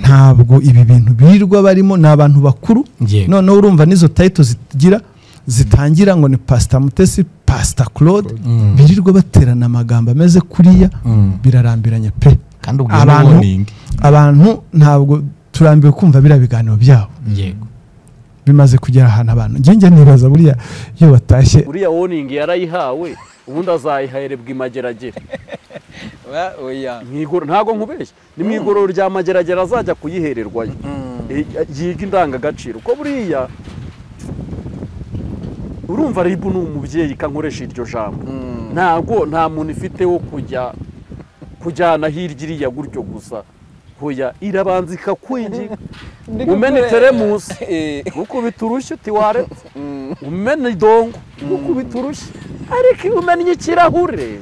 ntabwo ibi bintu birirwa barimo n'abantu bakuru none urumva nizo titles zitangira ngo ni Pastor Mutesi Pastor Claude birirwa baterana amagambo ameze kuriya birarambiranye pe kandi abantu ntabwo turambiwe kumva birabiganiro byabo yego bimaze kugera ahantu abantu njye nibaza buriya iyo batashye buriya warning yarayihawe ubundi azayihayerebwa imageragere oya ntago nkubeshye ni mwigororo rya mageragere azajya kuyihererwa yiga indangagaciro ko buriya urumva ribu ni umubyeyi kankoresha iryo jambo nta muntu ifite wo kujyana hirya iriya gutyo gusa hoya irabanza ikakwinjika umena teremusi gukubita urushyi uti waretse umena idongo gukubita urushyi ariko umenya ikirahure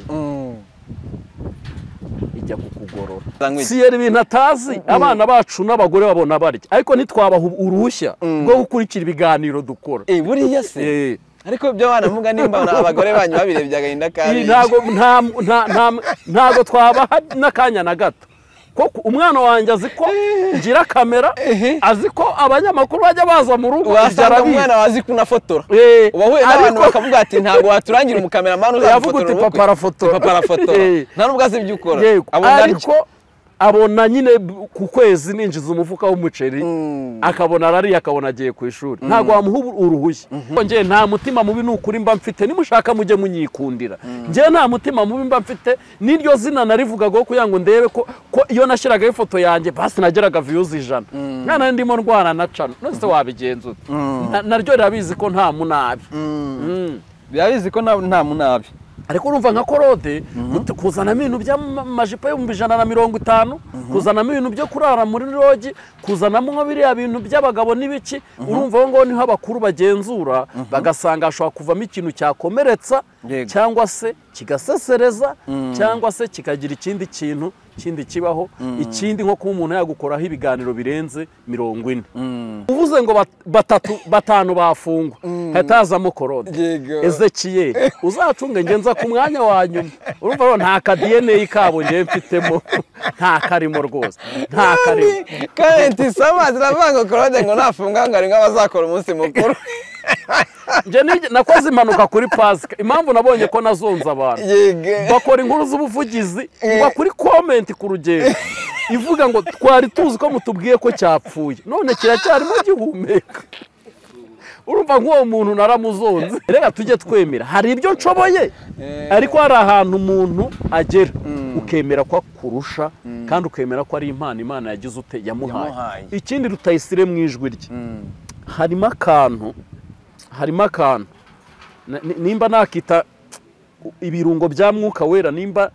ijya kukugorora siyera ibintu atazi abana bacu n'abagore babona barya ariko ntitwabaha uruhushya rwo gukurikira ibiganiro dukora buriya se ariko byo banavuga nimba abagore banyu babirebye agahinda kandi ntago twabaha n'akanya na gato koko umwana wanjye azi ko ngira kamera azi ko abanyamakuru bajya baza mu rugo wasanga umwana wazi kunafotora ubahuye n'abantu bakavuga ati ntago waturangira umukameraman uzafotora papa arafotora nta nubwo azi ibyo ukora ariko abona nyine ku kwezi ninjiza umufuka w'umuceri akabona arari akabona agiye ku ishuri ntago wamuha uruhushya nge nta mutima mubi n'ukuri mba mfite nimushaka mujye munyikundira nge nta mutima mubi mba mfite n'iryo zina narivugagaho kugira ngo ndebe ko iyo nashyiragaho ifoto yanjye basi nageraga views 100 mwana ndimo ndwana na cano nose wabigenza naryo rirabizi ko nta munabi birabizi ko nta munabi ariko urumva nka Claude kuzana ibintu by'amajipo y'150 kuzanamo ibintu byo kurara muri rogi kuzanamo biriya bintu by'abagabo n'ibiki urumva ngo niho abakuru bagenzura bagasanga ashobora kuvamo ikintu cyakomeretsa cyangwa se kigasesereza cyangwa se kikagira ikindi kintu kindi kibaho ikindi nko kuba umuntu yagukoraho ibiganiro birenze 40 uvuze ngo batanu bafungwa hatazamo Claude Ezekiel uzacunge ngenza ku mwanya wa nyuma urumva nta ka DNA kabo ngiye mfitemo nta karimo rwose nta karimo kandi sama ziravanga Claude ngo nafunga ngo ari nk'abazakora umunsi mukuru nje nakoze impanuka kuri Pasika impamvu nabonye ko nazonza abantu bakora inkuru z'ubuvugizi bakuri comment ku rugendo ivuga ngo twari tuzi ko mutubwiye ko cyapfuye none kiracyarimo gihumeka urumva nk'uwo muntu naramuzonze reka tujye twemera hari ibyo nshoboye ariko hari ahantu umuntu agera ukemera ko kurusha kandi ukemera ko ari impano Imana yagize ute yamuhaye ikindi rutayisire mu ijwi rye harimo akantu nimba nakita ibirungo bya mwuka wera nimba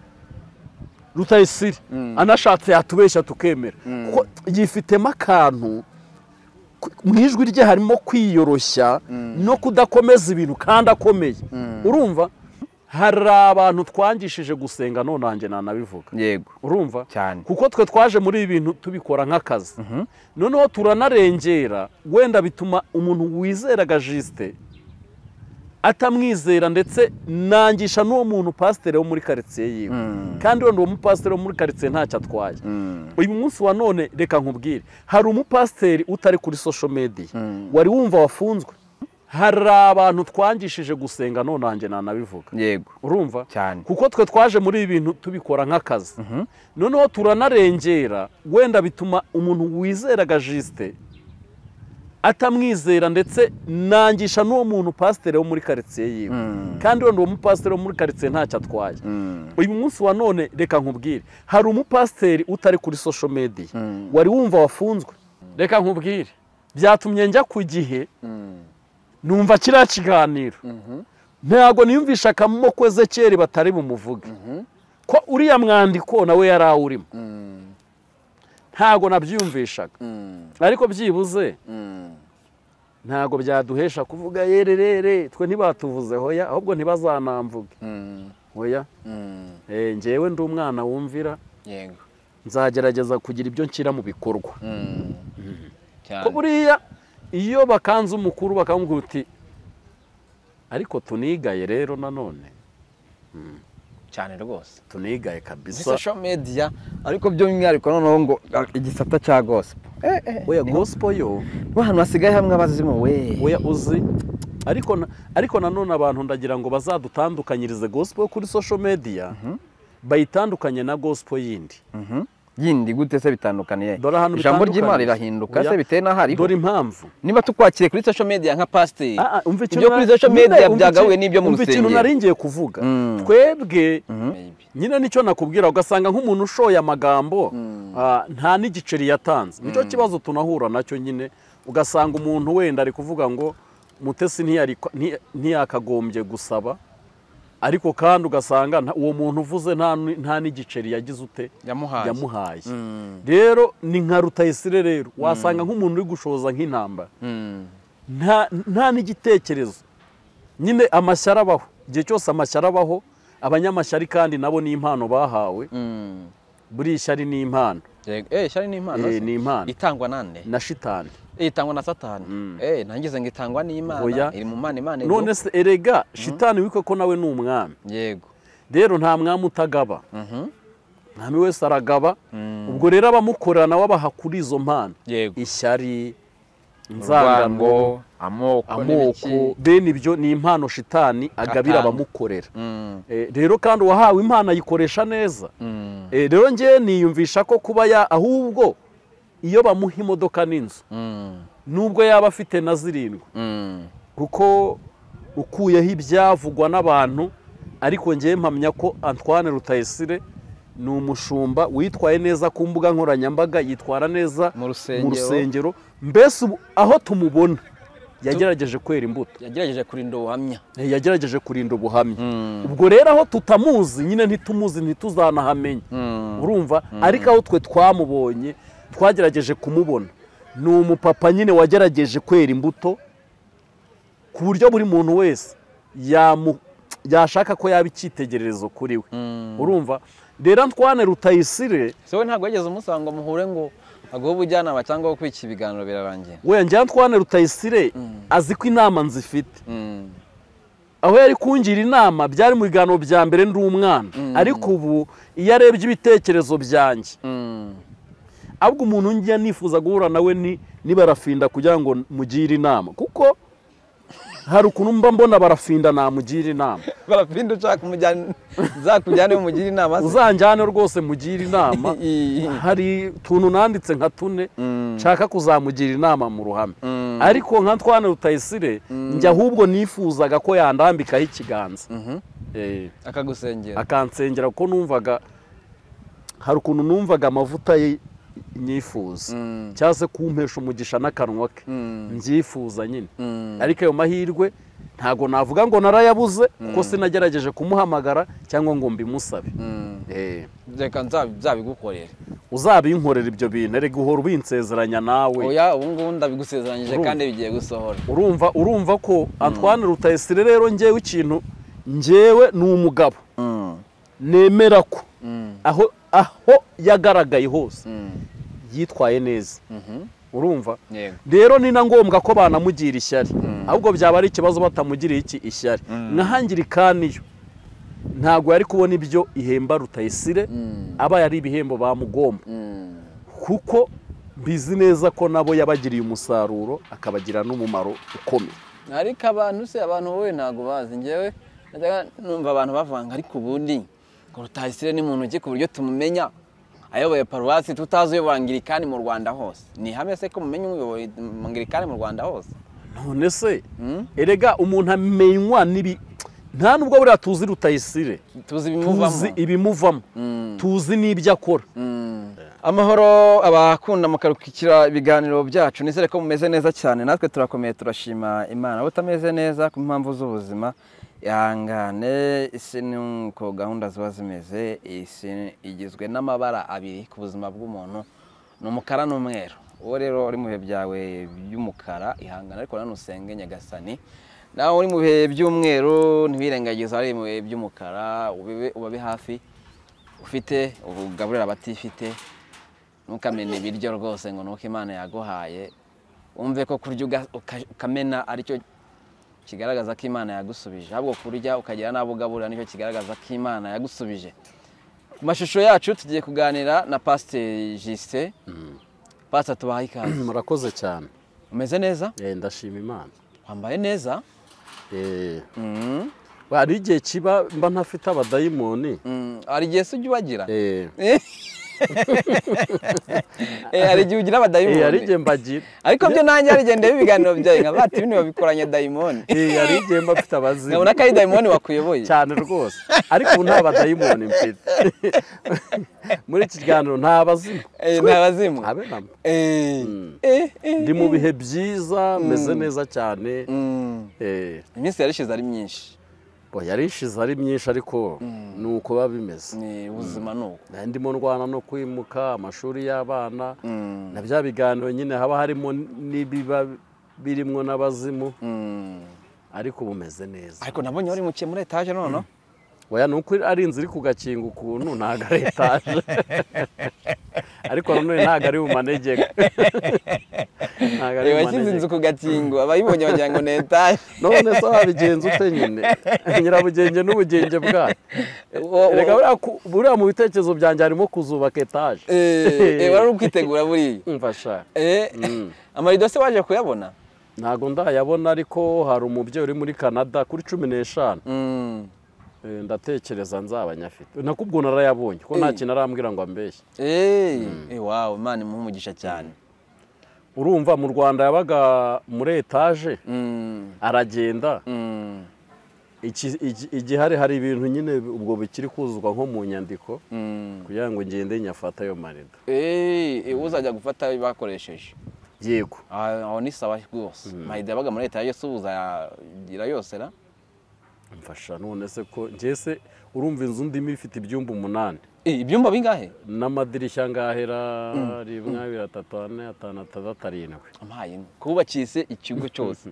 Rutayisire anashatse yatubeshya tukemera kuko yifitemo akantu mu ijwi rye harimo kwiyoroshya no kudakomeza ibintu kandi akomeye urumva hari abantu twangishije gusenga none nanjye nanabivuga yego urumva cyane kuko twe twaje muri ibi bintu tubikora nk'akazi noneho turanarengera wenda bituma umuntu wizeraga Juste atamwizera ndetse nangisha n'uwo muntu pasiteri wo muri quartier yiwe kandi uwo mupasiteri wo muri quartier ntacyo atwaye uyu munsi wa none reka nkubwire hari umupasiteri utari kuri social media wari wumva wafunzwe hari abantu twangishije gusenga none nanjye nanabivuga yego urumva cyane kuko twe twaje muri ibi bintu tubikora nk'akazi noneho turanarengera wenda bituma umuntu wizeraga Juste atamwizera ndetse nangisha n'uwo muntu pasiteri wo muri quartier yiwe kandi uwo mupasiteri wo muri quartier ntacyo atwaye uyu munsi wa none reka nkubwire hari umupasiteri utari kuri social media wari wumva wafunzwe reka nkubwire byatumye njya ku Gihe numva kiriya kiganiro ntago niyumvisha akamoko Ezekiel batari bumuvuge ko uriya mwandiko nawe yari awurimo ntago nabyumvishaga ariko byibuze ntago byaduhesha kuvuga yererere twe ntibatuvuze hoya ahubwo ntibazanamvuge hoya ngewe ndi umwana wumvira yego nzagerageza kugira ibyo nshyira mu bikorwa ko buriya iyo bakanze umukuru bakamubwira uti ariko tunigaye rero nanone cyane rwose tunigaye kabisa social media ariko by'umwihariko noneho ngo igisata cya gospel oya gospel yo abantu basigaye hamwe abazimu we oya uzi ariko nanone abantu ndagira ngo bazadutandukanyirize gospel kuri social media bayitandukanye na gospel yindi gute se bitandukaniye ijambo ry'Imana rirahinduka se bitewe n'ahari dore impamvu niba tukwakire kuri social media nka pastor ibyo kuri social media byagahuye n'ibyo mu rusengero ikintu naringiye kuvuga twebwe nyine nicyo nakubwira ugasanga nk'umuntu ushoye amagambo nta n'igiceri yatanze nicyo kibazo tunahura nacyo nyine ugasanga umuntu wenda ari kuvuga ngo Mutesi ntiyakagombye gusaba ariko kandi ugasanga uwo muntu uvuze nta n'igiceri yagize ute yamuhaye rero ni nka Rutayisire rero wasanga nk'umuntu uri gushoza nk'intambara nta n'igitekerezo nyine amashyara abaho igihe cyose amashyara abaho abanyamashyari kandi nabo ni impano bahawe buri ishyari ni impano ishyari ni impano itangwa nande na shitani itangwa na satani nangize ngo itangwa n'Imana iri mu Imana none se erega shitani wiko ko nawe ni umwami yego rero nta mwami utagaba mwami wese aragaba ubwo rero abamukorera nawe abaha kuri izo mpano ishyari inzangano amoko bene ibyo ni impano shitani agabira abamukorera rero kandi uwahawe impano ayikoresha neza rero njye niyumvisha ko kuba ahubwo iyo bamuha imodoka n'inzu nubwo yaba afite na 7 kuko ukuyeho ibyavugwa n'abantu ariko njye mpamya ko Antoine Rutayisire ni umushumba witwaye neza ku mbuga nkoranyambaga yitwara neza mu rusengero mbese aho tumubona yagerageje kwera imbuto yagerageje kurinda ubuhamya ubwo rero aho tutamuzi nyine ntitumuzi ntituzanahamenya urumva ariko aho twe twamubonye twagerageje kumubona ni umupapa nyine wagerageje kwera imbuto ku buryo buri muntu wese yashaka ko yaba icyitegererezo kuri we urumva rero Antoine Rutayisire we ntabwo yageze umusanga muhure ngo aguhe ubujyanama cyangwa wo kwiki ibiganiro birarangiye we njye Antoine Rutayisire azi ko inama nzifite aho yari kungira inama byari mu biganiro bya mbere ndi umwana ariko ubu iyo arebye ibitekerezo byanjye ahubwo umuntu njya nifuza guhura nawe ni Barafinda kugira ngo mugire inama kuko hari ukuntu mba mbona Barafinda namugira inama Barafinda ushaka kumujyana zakujyane mugire inama uzanjyane rwose mugire inama hari tuntu nanditse nka 4 nshaka kuzamugira inama mu ruhame ariko nka Antoine Rutayisire njya ahubwo nifuzaga ko yandambikaho ikiganza akagusengera akansengera kuko numvaga hari ukuntu numvaga amavuta ye nyifuza cyangwa se kumpesha umugisha n'akanwa ke mbyifuza nyine ariko ayo mahirwe ntago navuga ngo narayabuze kuko sinagerageje kumuhamagara cyangwa ngo mbimusabe reka nzabigukorera uzabinkorera ibyo bintu rega uhora ubinsezeranya nawe oya ubu ngubu ndabigusezeranyije kandi bigiye gusohora urumva ko Antoine Rutayisire rero njyewe ikintu njyewe ni umugabo nemera ko aho yagaragaye hose yitwaye neza urumva rero ni na ngombwa ko banamugira ishyari ahubwo byaba ari ikibazo batamugiriye iki ishyari nkahangirikaniyo ntago yari kubona ibyo ihemba Rutayisire aba yari ibihembo bamugomba kuko bizi neza ko nabo yabagiriye umusaruro akabagira n'umumaro ukomeye ariko abantu wowe ntago bazi njyewe numva abantu bavanga ariko ubundi Rutayisire ni muntu ki ku buryo tumumenya ayoboye paruwasi tutazi uyoboye Anglikani mu Rwanda hose ni hamwe se ko mumenya uyoboye Anglikani mu Rwanda hose none se erega umuntu amenywa nibi nta nubwo buriya tuzi Rutayisire tuzi ibimuvamo tuzi n'ibyo akora amahoro abakunda mukarukikira ibiganiro byacu nizere ko mumeze neza cyane natwe turakomeye turashima Imana utameze neza ku mpamvu z'ubuzima yangane isi nuko gahunda ziba zimeze isi igizwe n'amabara abiri ku buzima bw'umuntu n'umukara n'umweru uwo rero uri mu bihe byawe by'umukara ihangana ariko nanusenge Nyagasani nawe uri mu bihe by'umweru ntibirengagize ari mu bihe by'umukara ubabe hafi ufite ugaburira abatifite ntukamene ibiryo rwose ngo nuko Imana yaguhaye umve ko kurya ukamena aricyo kigaragaza ko Imana yagusubije, ahubwo kurya ukagira n'abo ugaburira nicyo kigaragaza ko Imana yagusubije. Ku mashusho yacu tugiye kuganira na Pasteur Justin. Pastor, tubahaye ikaze. Murakoze cyane. Umeze neza? Ndashima Imana. Wambaye neza? Hari igihe kiba mba ntafite abadayimoni. Hari igihe se ujya ubagira? Hari igihe ugira abadayimoni? Hari igihe mbagira. Ariko byo nanjye hari igihe ndeba ibiganiro byawe nka bati bino babikoranye dayimoni. Hari igihe mba mfite abazimu. Nkabona ko ari dayimoni wakuyoboye. Cyane rwose. Ariko ubu nta badayimoni mfite. Muri iki kiganiro nta bazimu. Nta bazimu. Ndi mu bihe byiza, meze neza cyane. Iminsi yarishize ari myinshi. Yarishize ari myinshi ariko nuko biba bimeze. Ni ubuzima nuko. Ndimo ndwana no kwimuka amashuri y'abana. Na bya biganiro nyine haba harimo n'ibiba birimwo n'abazimu. Ariko bumeze neza. Ariko nabonye wari mukiye muri etage none. Oya nuko ari inzu iri kugakinga ukuntu ntago ari etage. Ariko none ntago ari mu manegeka. Washyize inzu ku gakingo abayibonye bagira ngo ni etage. None so wabigenza ute nyine? Nyirabugenge n'ubugenge bwayo. Reka buriya mu bitekerezo byanjye harimo kuzubaka etage. Wari ukwitegura buriya. Mfasha. Amarido se waje kuyabona? Ntago ndayabona ariko hari umubyeyi uri muri Canada kuri 15. Ndatekereza nzaba nyafite. Nakubwo narayabonye ko nta kintu arambwira ngo ambeshye. Wow, Imana imuhumugisha cyane. Urumva mu Rwanda yabaga muri etage aragenda. Igihari hari ibintu nyine ubwo bikiri kuzuzwa nko mu nyandiko kugira ngo ngende nyafata ayo marido. Uzajya gufata bakoresheje. Yego. Aho ni sawa rwose. Marido yabaga muri etage subuza yagira yose ra. Mfasha none se ko ngese urumva inzu ndimi ifite ibyumba 8. Ibyumba bingahe? N'amadirishya ngahera 1 2 3 4 5 6 7. Amaye kubakise ikigo cyose.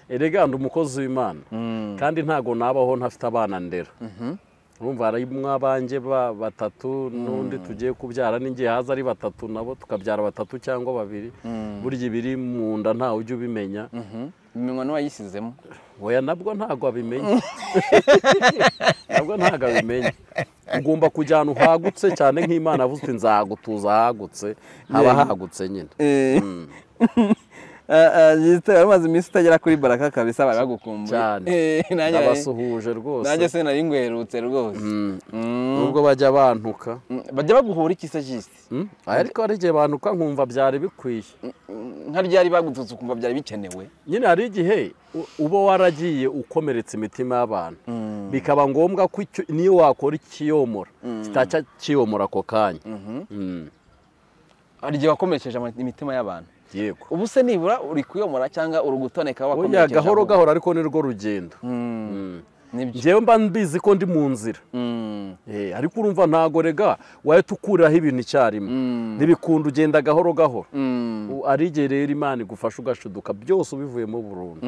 Erega ndi umukozi w'Imana. Kandi ntago nabaho ntafite abana ndera. Urumva ari mwabanje batatu n'undi tugiye kubyara n'ingiye haza ari batatu nabo tukabyara batatu cyangwa 2. Burya ibiri mu nda nta ujye ubimenya. Bimenywa n'uwayisizemo. Oya nabwo ntago abimenya. Nabwo ntago abimenya. Ugomba kujyana uhagutse cyane nk'Imana avuze nzagutuza hagutse haba hagutse nyine. Yitwa amazi iminsi utagera kuri Baraka kabisa bari bagukumbuye. Cyane. Nabasuhuje rwose. Nanjye se nari ngwerutse rwose. Nubwo bajya bantuka. Bajya baguhura iki se Justin? Ariko hari igihe bantuka nkumva byari bikwiye. Nka ryari bagututse ukumva byari bikenewe. Nyine hari igihe uba waragiye ukomeretse imitima y'abantu. Bikaba ngombwa ko niyo wakora ikiyomora kitaca kiyomora ako kanya. Hari igihe wakomerekeje imitima y'abantu. Yego. Ubu se nibura uri kuyomora cyangwa uri gutoneka wakomerekeje? Oya gahoro gahoro ariko ni rwo rugendo. Njyewe mba mbizi ko ndi mu nzira. Ariko urumva ntago rega wahita ukuriraho ibintu icyarimwe. Nibikunda ugenda gahoro gahoro. Ari igihe rero Imana igufasha ugashuduka byose ubivuyemo burundu.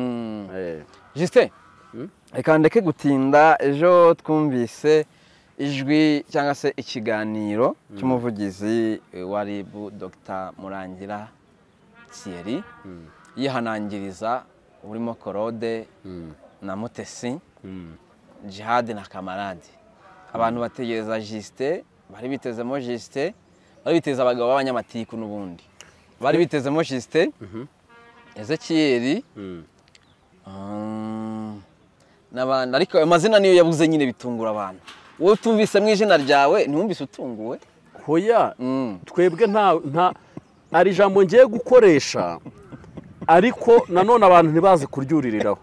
Justin, reka ndeke gutinda. Ejo twumvise ijwi cyangwa se ikiganiro cy'umuvugizi wa RIB Dr Murangira Thierry yihanangiriza urimo Claude na Mutesi, Jihad na Kamarade. Abantu bategereza Justin, bari bitezemo Justin, bari biteza abagabo b'abanyamatiku n'ubundi. Bari bitezemo Justin, Ezekiel, n'abandi ariko amazina niyo yabuze nyine bitungura abantu. Wowe tumvise mu izina ryawe ntumvise utunguwe? Hoya, twebwe nta ari jambo ngiye gukoresha ariko nanone abantu ntibazi kuryuririraho.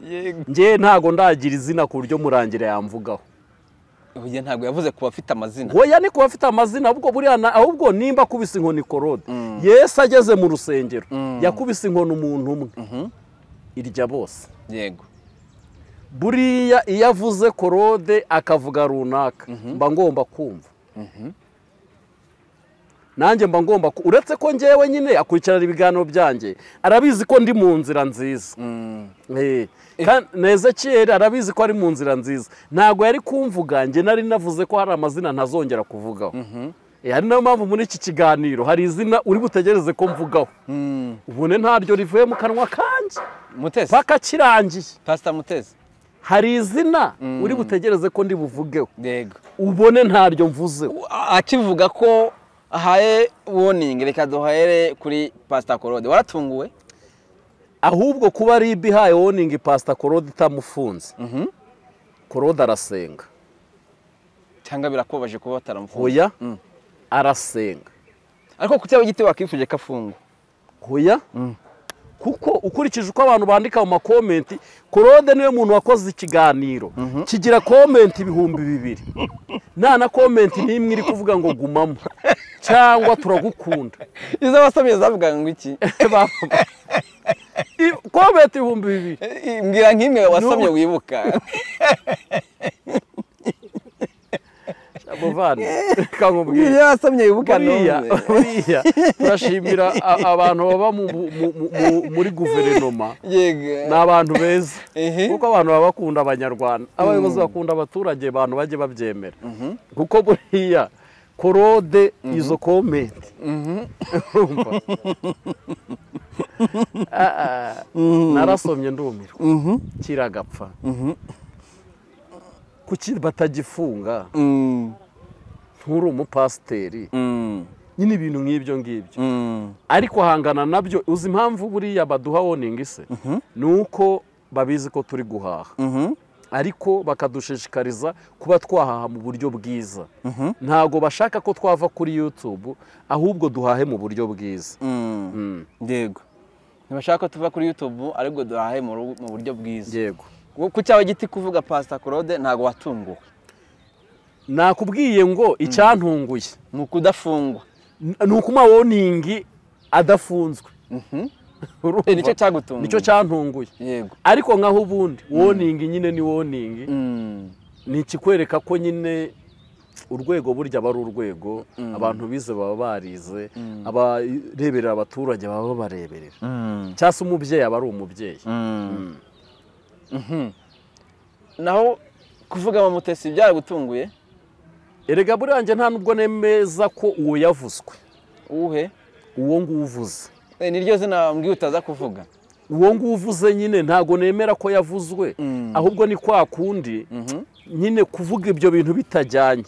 Ngiye ntago ndagira izina ku buryo Murangira yamvugaho. Oya ntago yavuze kuba afite amazina. Hoya ni kuba afite amazina ahubwo buriya ahubwo nimba kubise inkoni Claude. Yesu ageze mu rusengero yakubise inkoni umuntu umwe. Irya bose. Yego. Buriya iyo avuze Claude akavuga runaka mba ngomba kumva. Nanjye mba ngomba uretse ko ngewe nyine akurikirana ibiganiro byanjye arabizi ko ndi mu nzira nziza. Kandi Ezekiel arabizi ko ari mu nzira nziza. Ntago yari kumvuga nge nari navuze ko hari amazina ntazongera kuvugaho. ari nayo mpamvu muri iki kiganiro hari izina uri butegereze ko mvugaho ubone ntaryo rivuye mu kanwa kanjye Mutesi paka kirangiye Pastor Mutesi hari izina uri butegereze ko ndi buvugeho yego ubone ntaryo mvuze akivuga ko ahaye warning reka duhaere kuri Pastor Claude waratunguwe ahubwo kuba ari bihaye warning Pastor Claude itamufunze Claude arasenga cyangwa birakobaje kuba bataramufunze hoya arasenga ariko kutyawe giti wakifuje kafungwa hoya kuko ukurikije uko abantu bandika mu makomenti Claude niwe muntu wakoze ikiganiro kigira komenti 2,000 na komenti nimwe iri kuvuga ngo gumamo cyangwa turagukunda izo basomye zavuga ngo iki komenti 2,000 mbwira nk'imwe wasomye wibuka abovane kangubwira wasomye wibuka buriya turashimira abantu baba muri guverinoma yego n'abantu beza kuko abantu baba bakunda abanyarwanda abayobozi bakunda abaturage abantu baje babyemera kuko buriya Claude izo komenti narasomye ndumirwa kiragapfa kuki batagifunga nturi umupasiteri nyine ibintu nk'ibyo ngibyo ariko hangana nabyo uzi impamvu buriya baduha warning se nuko babizi ko turi guhaha ariko bakadushishikariza kuba twahaha mu buryo bwiza ntago bashaka ko twava kuri YouTube ahubwo duhahe mu buryo bwiza yego ntibashaka ko tuva kuri YouTube ariko duhahe mu buryo bwiza yego ku cyawe giti kuvuga Pastor Claude ntago watunguwe nakubwiye ngo icyantunguye ni ukudafungwa ni ukuma warning adafunzwe nicyo cyagutunguye nicyo cyantunguye yego ariko nkaho ubundi warning nyine ni warning ni ikikwereka ko nyine urwego burya bari urwego abantu bize baba barize abareberera abaturage baba bareberera cyase umubyeyi aba ari umubyeyi naho kuvuga mu Mutesi byaragutunguye erega burange nta nubwo nemeza ko uwo yavuzwe uhe uwo nguvuze niryo zina mbwiye utaza kuvuga uwo nguvuze nyine ntago nemera ko yavuzwe ahubwo ni kwa kundi nyine kuvuga ibyo bintu bitajyanye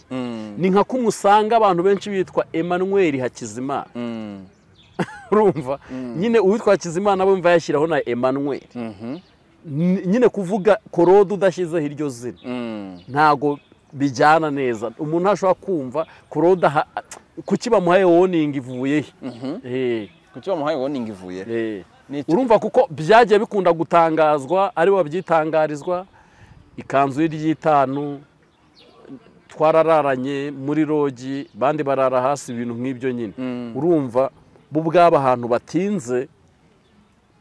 ni nka kumusanga abantu benshi bitwa Emmanuel Hakizimana urumva nyine uwitwa Hakizimana bumva yashyiraho na Emmanuel nyine kuvuga Claude udashyizeho iryo zina ntago bijyana neza umuntu ashobora kumva Claude kuki bamuhaye warning ivuye kuki bamuhaye warning ivuye urumva kuko byagiye bikunda gutangazwa ari babyitangarizwa ikanzu y'itanu twarararanye muri rogi bandi barara hasi ibintu nk'ibyo nyine urumva bo bwaba ahantu batinze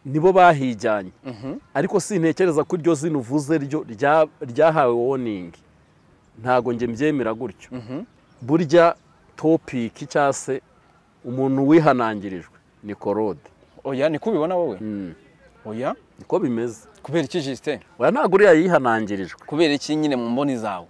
nibo bahijyanye ariko sintekereza ko iryo zina uvuze ryo ryahawe warning ntago nge mbyemera gutyo burya topic cyase umuntu wihanangirijwe ni Claude oya niko ubibona wowe oya niko bimeze kubera iki Justin oya ntago uriya yihanangirijwe kubera iki nyine mu mboni zawe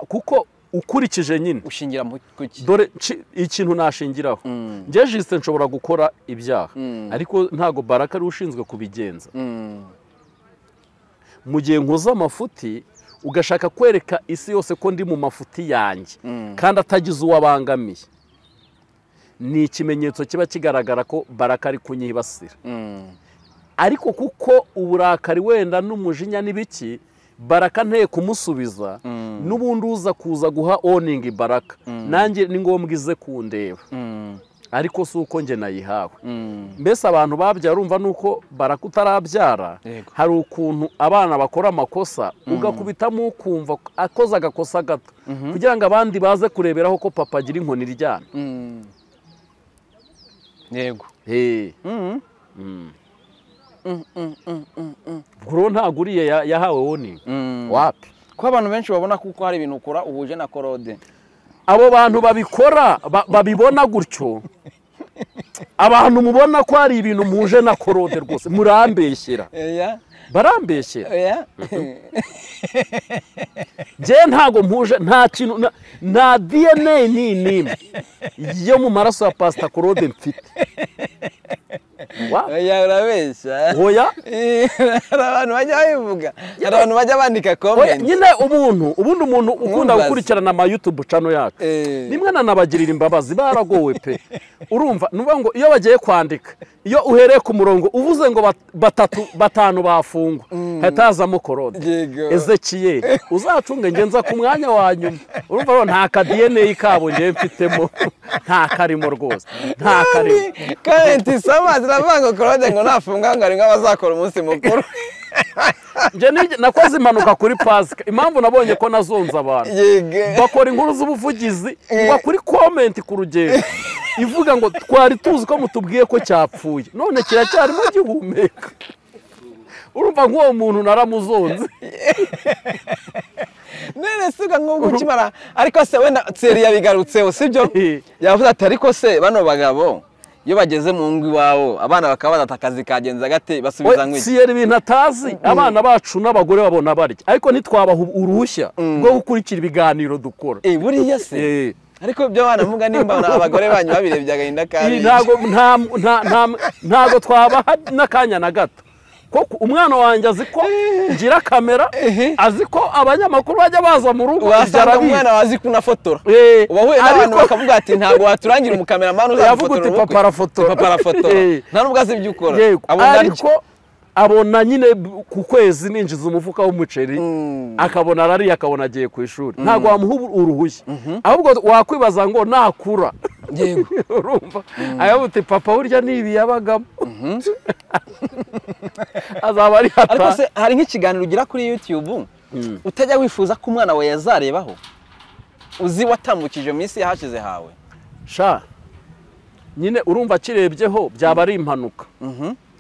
kuko ukurikije nyine ushingira mu kuki dore ikintu nashingiraho nje Justin nshobora gukora ibyaha ariko ntago Baraka ari ushinzwe kubigenza mu gihe nkoza amafuti ugashaka kwereka isi yose ko ndi mu mafuti yanjye kandi atagize uwabangamiye ni ikimenyetso kiba kigaragara ko Baraka ari kunyibasira ariko kuko uburakari wenda n'umujinya n'ibiki Baraka nteye kumusubiza n'ubundi uza kuza guha warning Baraka nanjye ni ngombwa ize kundeba ariko si uko nge nayihawe mbese abantu babyara urumva nuko Baraka utarabyara hari ukuntu abana bakora amakosa ugakubitamo ukumva akoze agakosa gato kugira ngo abandi baze kureberaho ko papa agira inkoni iryana yego bro ntago uriya yahawe warning wapi ko abantu benshi babona kuko hari ibintu ukora ubuje na Claude abo bantu babikora babibona gutyo abantu mubona ko hari ibintu muje na Claude rwose murambeshyera barambeshyera je ntago mpuje nta kintu nta DNA n'imwe yo mu maraso ya Pastor Claude mfite oya urabeshya oya abantu bajya babivuga abantu bajya bandika comment nyine ubundi umuntu ukunda gukurikirana ama YouTube channel yacu nimwe nanabagirira imbabazi baragowe pe urumva nuvuga ngo iyo bagiye kwandika iyo uhereye ku murongo uvuze ngo batanu bafungwa hatazamo Claude Ezekiel uzacunge ngenza ku mwanya wa nyuma urumva nta ka DNA kabo ngiye mfitemo nta karimo rwose nta karimo comment sama ziravuga Claude ngo nafunga ngo ari nk'abazakora umunsi mukuru nje nakoze impanuka kuri Pasika impamvu nabonye ko nazonza abantu bakora inkuru z'ubuvugizi ngo kuri comment ku rugendo ivuga ngo twari tuzi ko mutubwiye ko cyapfuye none kiracyarimo gihumeka urumva nk'uwo muntu naramuzonze nene suga nk'ubu kimara ariko se wenda tseri yabigarutseho sibyo yavuze ati ariko se bano bagabo iyo bageze mu ngo iwabo abana bakaba badatakazi kagenza gate basubiza nk'iki siyeri ibintu atazi abana bacu n'abagore babona barya ariko nitwabaha uruhushya rwo gukurikira ibiganiro dukora buriya se ariko byo banavuga nimba abagore banyu babirebye agahinda kandi ntago twabaha n'akanya na gato koko umwana wanjye azi ko ngira kamera azi ko abanyamakuru bajya baza mu rugo wasanga umwana wazi kunafotora ubahuye n'abantu bakavuga ati ntago waturangira umukameraman uzafotora uti papa arafotora nta nubwo azi ibyo ukora ariko abona nyine ku kwezi ninjiza umufuka w'umuceri akabona arari akabona agiye ku ishuri ntago wamuha uruhushya ahubwo wakwibaza ngo nakura yego urumva ayabuti papa burya nibi yabagamo azaba ari hata ariko se hari nk'ikiganiro ugira kuri YouTube utajya wifuza ko umwana we yazarebaho uzi watambukije mu isi yahashize hawe sha nyine urumva kirebyeho byaba ari impanuka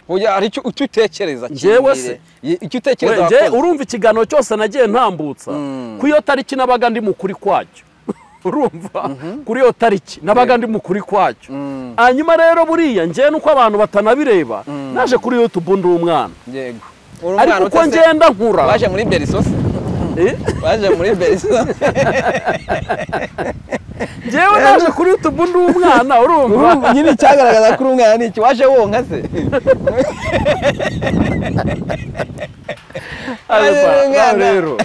oya ari cyo utekereza jewe se icyo utekereza urumva ikiganiro cyose nagiye ntambutsa ku iyo tariki nabaga ndi mukuri kwacyo urumva kuri iyo tariki nabaga ndi mukuri kwacyo hanyuma rero buriya ngiye nuko abantu batanabireba naje kuri YouTube ndi umwana yego ariko uko ngenda nkura waje muri Berisos waje muri Berisos jewe naje kuri YouTube ndi umwana urumva nyine cyagaragaza kuri umwana niki waje wonka se rero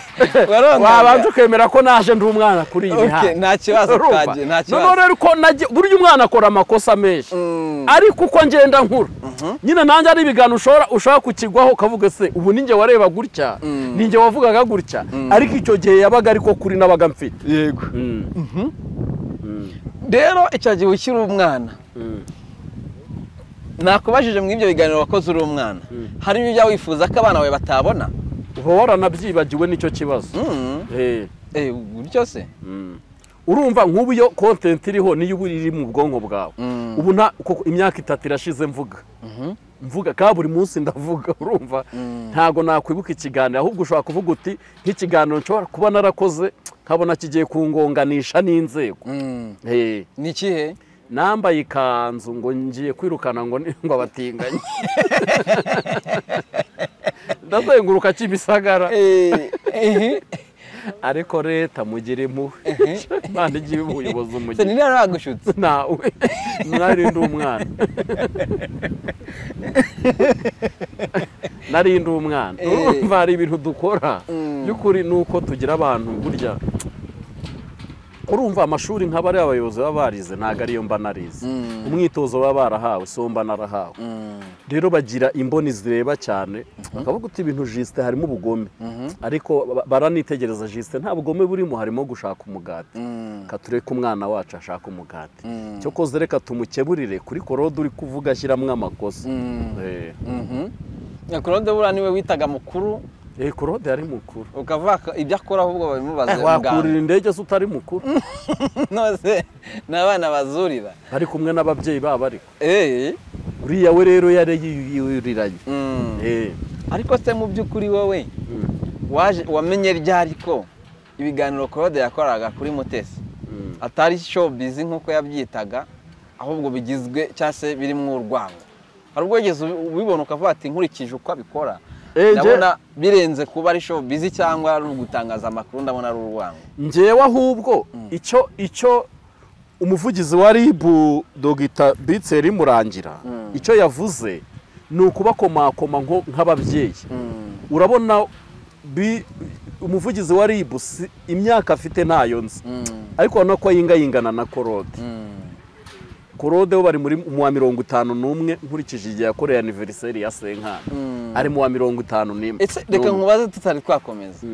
wabanje kwemera ko naje ndi umwana kuri ibi ha nta kibazo kaje nta kibazo no rero ko buryo umwana akora amakosa menshi ariko uko ngenda nkura nyine nanjye ari ibigano ushaka kukigwaho ukavuga se ubu ninjye wareba gutya ninjye wavugaga gutya ariko icyo gihe yabaga ariko kuri nabaga mfite yego rero icyo gihe ukiri umwana nakubajije mu ibyo biganiro wakoze uri umwana hari ibyo wifuza ko abana bawe batabona uhora nabyibagiwe nicyo kibazo gutyo se urumva nk'ubu iyo content iriho niyo iri mu bwonko bwawe ubu imyaka 3 irashize mvuga ka buri munsi ndavuga urumva ntago nakwibuka ikiganiro ahubwo ushobora kuvuga uti nk'ikiganiro nshobora kuba narakoze nkabona kigiye kungonganisha n'inzego ni kihe nambaye ikanzu ngo ngiye kwirukana ngo abatinganye ndazenguruka Kimisagara ariko leta mugire impuhwe Imana igiye ubuyobozi umugire se ni naragushutse nawe narindi umwana narindi umwana urumva hari ibintu dukora by'ukuri nuko tugira abantu burya urumva amashuri nk'abari abayobozi b'abarize ntago ariyo mba narize umwitozo baba barahawe so mba narahawe rero bagira imboni zireba cyane bakavuga uti ibintu Juste harimo ubugome ariko baranitegereza Juste nta bugome burimo harimo gushaka umugati katureka umwana wacu ashaka umugati cyo koze reka tumukeburire kuri Claude uri kuvuga ashyiramo amakosa Claude bura niwe witaga mukuru Claude yari mukuru ukavuga ibyo akora ahubwo babimubaze wakurira indege se utari mukuru nose n'abana bazurira ari kumwe n'ababyeyi babo ariko uriya we rero yari yuriranye ariko se mu by'ukuri wowe wamenye ryari ko ibiganiro Claude yakoraga kuri Mutesi atari showbiz nk'uko yabyitaga ahubwo bigizwe cyase birimo urwango hari ubwo yigeze ubibona ukavuga ati nkurikije uko abikora ndabona birenze kuba ari show busy cyangwa ari ugutangaza amakuru ndabona ari urwango ngewe ahubwo icyo umuvugizi wa RIB Dr Bitseri Murangira icyo yavuze ni ukubakomakoma nk'ababyeyi urabona umuvugizi wa RIB imyaka afite ntayo nzi ariko urabona ko yingayingana na Claude bari muri mu wa 51 nkurikije igihe yakoreye anniversary ya Senkana ari mu wa 51 reka nkubaze tutari twakomeza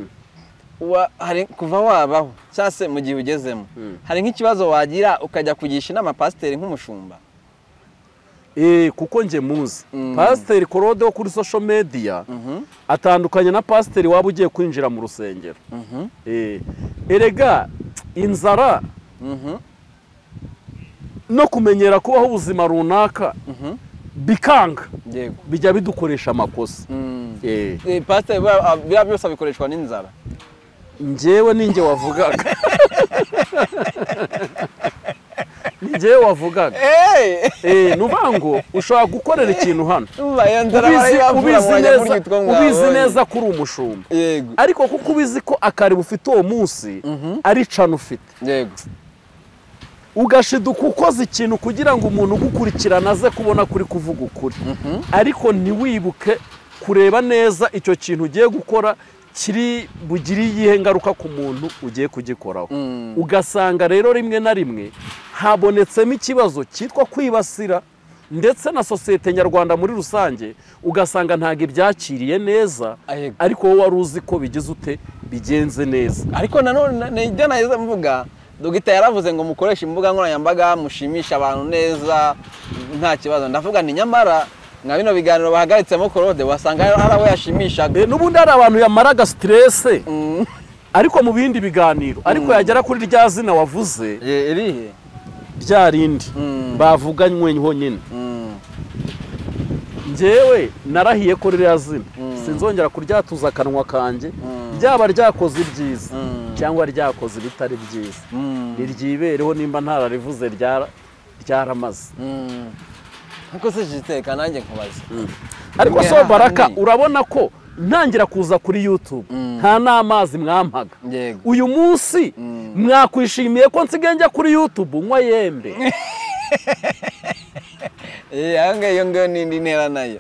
hari kuva wabaho cyase mu gihe ugezemo hari nk'ikibazo wagira ukajya kugisha inama pasiteri nk'umushumba kuko nge muzi pasiteri Claude wo kuri social media atandukanye na pasiteri waba ugiye kwinjira mu rusengero erega inzara no kumenyera kubaho ubuzima runaka bikanga bijya bidukoresha amakosa pasiteri biba byose bikoreshwa n'inzara njyewe ninjye wavugaga njyewe wavugaga nubango ushobora gukorera ikintu hano ubizi neza kuri umushumba ariko kuko ubizi ko akari bufite uwo munsi ari cana ufite ugashiduka ukoze ikintu kugira ngo umuntu ugukurikirana aze kubona kuri kuvuga ukuri ariko ntiwibuke kureba neza icyo kintu ugiye gukora kiri bugiri iyihe ngaruka ku muntu ugiye kugikoraho ugasanga rero rimwe na rimwe habonetsemo ikibazo cyitwa kwibasira ndetse na sosiyete nyarwanda muri rusange ugasanga ntago ibyakiriye neza ariko wowe wari uzi ko bigize ute bigenze neza ariko nanone ibyo nahise mvuga Dogita yaravuze ngo mukoresha imbuga nkoranyambaga mushimisha abantu neza nta kibazo ndavuga ni nyamara nka bino biganiro bahagaritsemo Claude wasanga hari abo yashimishaga n'ubundi hari abantu yamaraga stress ariko mu bindi biganiro ariko yagera kuri rya zina wavuze irihe rya rindi bavuganywe nyine njyewe narahiye ko rya zina sinzongera kuryatuza akanwa kanjye byaba ryakoze ibyiza cyangwa ryakoze ibitari byiza niryibereho nimba ntararivuze ryaramaze nkuko se jiteka nanjye nkubaza ariko so Baraka urabona ko ntangira kuza kuri YouTube nta n'amazi mwampaga uyu munsi mwakwishimiye ko nsigenje kuri YouTube nkwa yembe ahangaye iyo ngayo nindi ntera nayo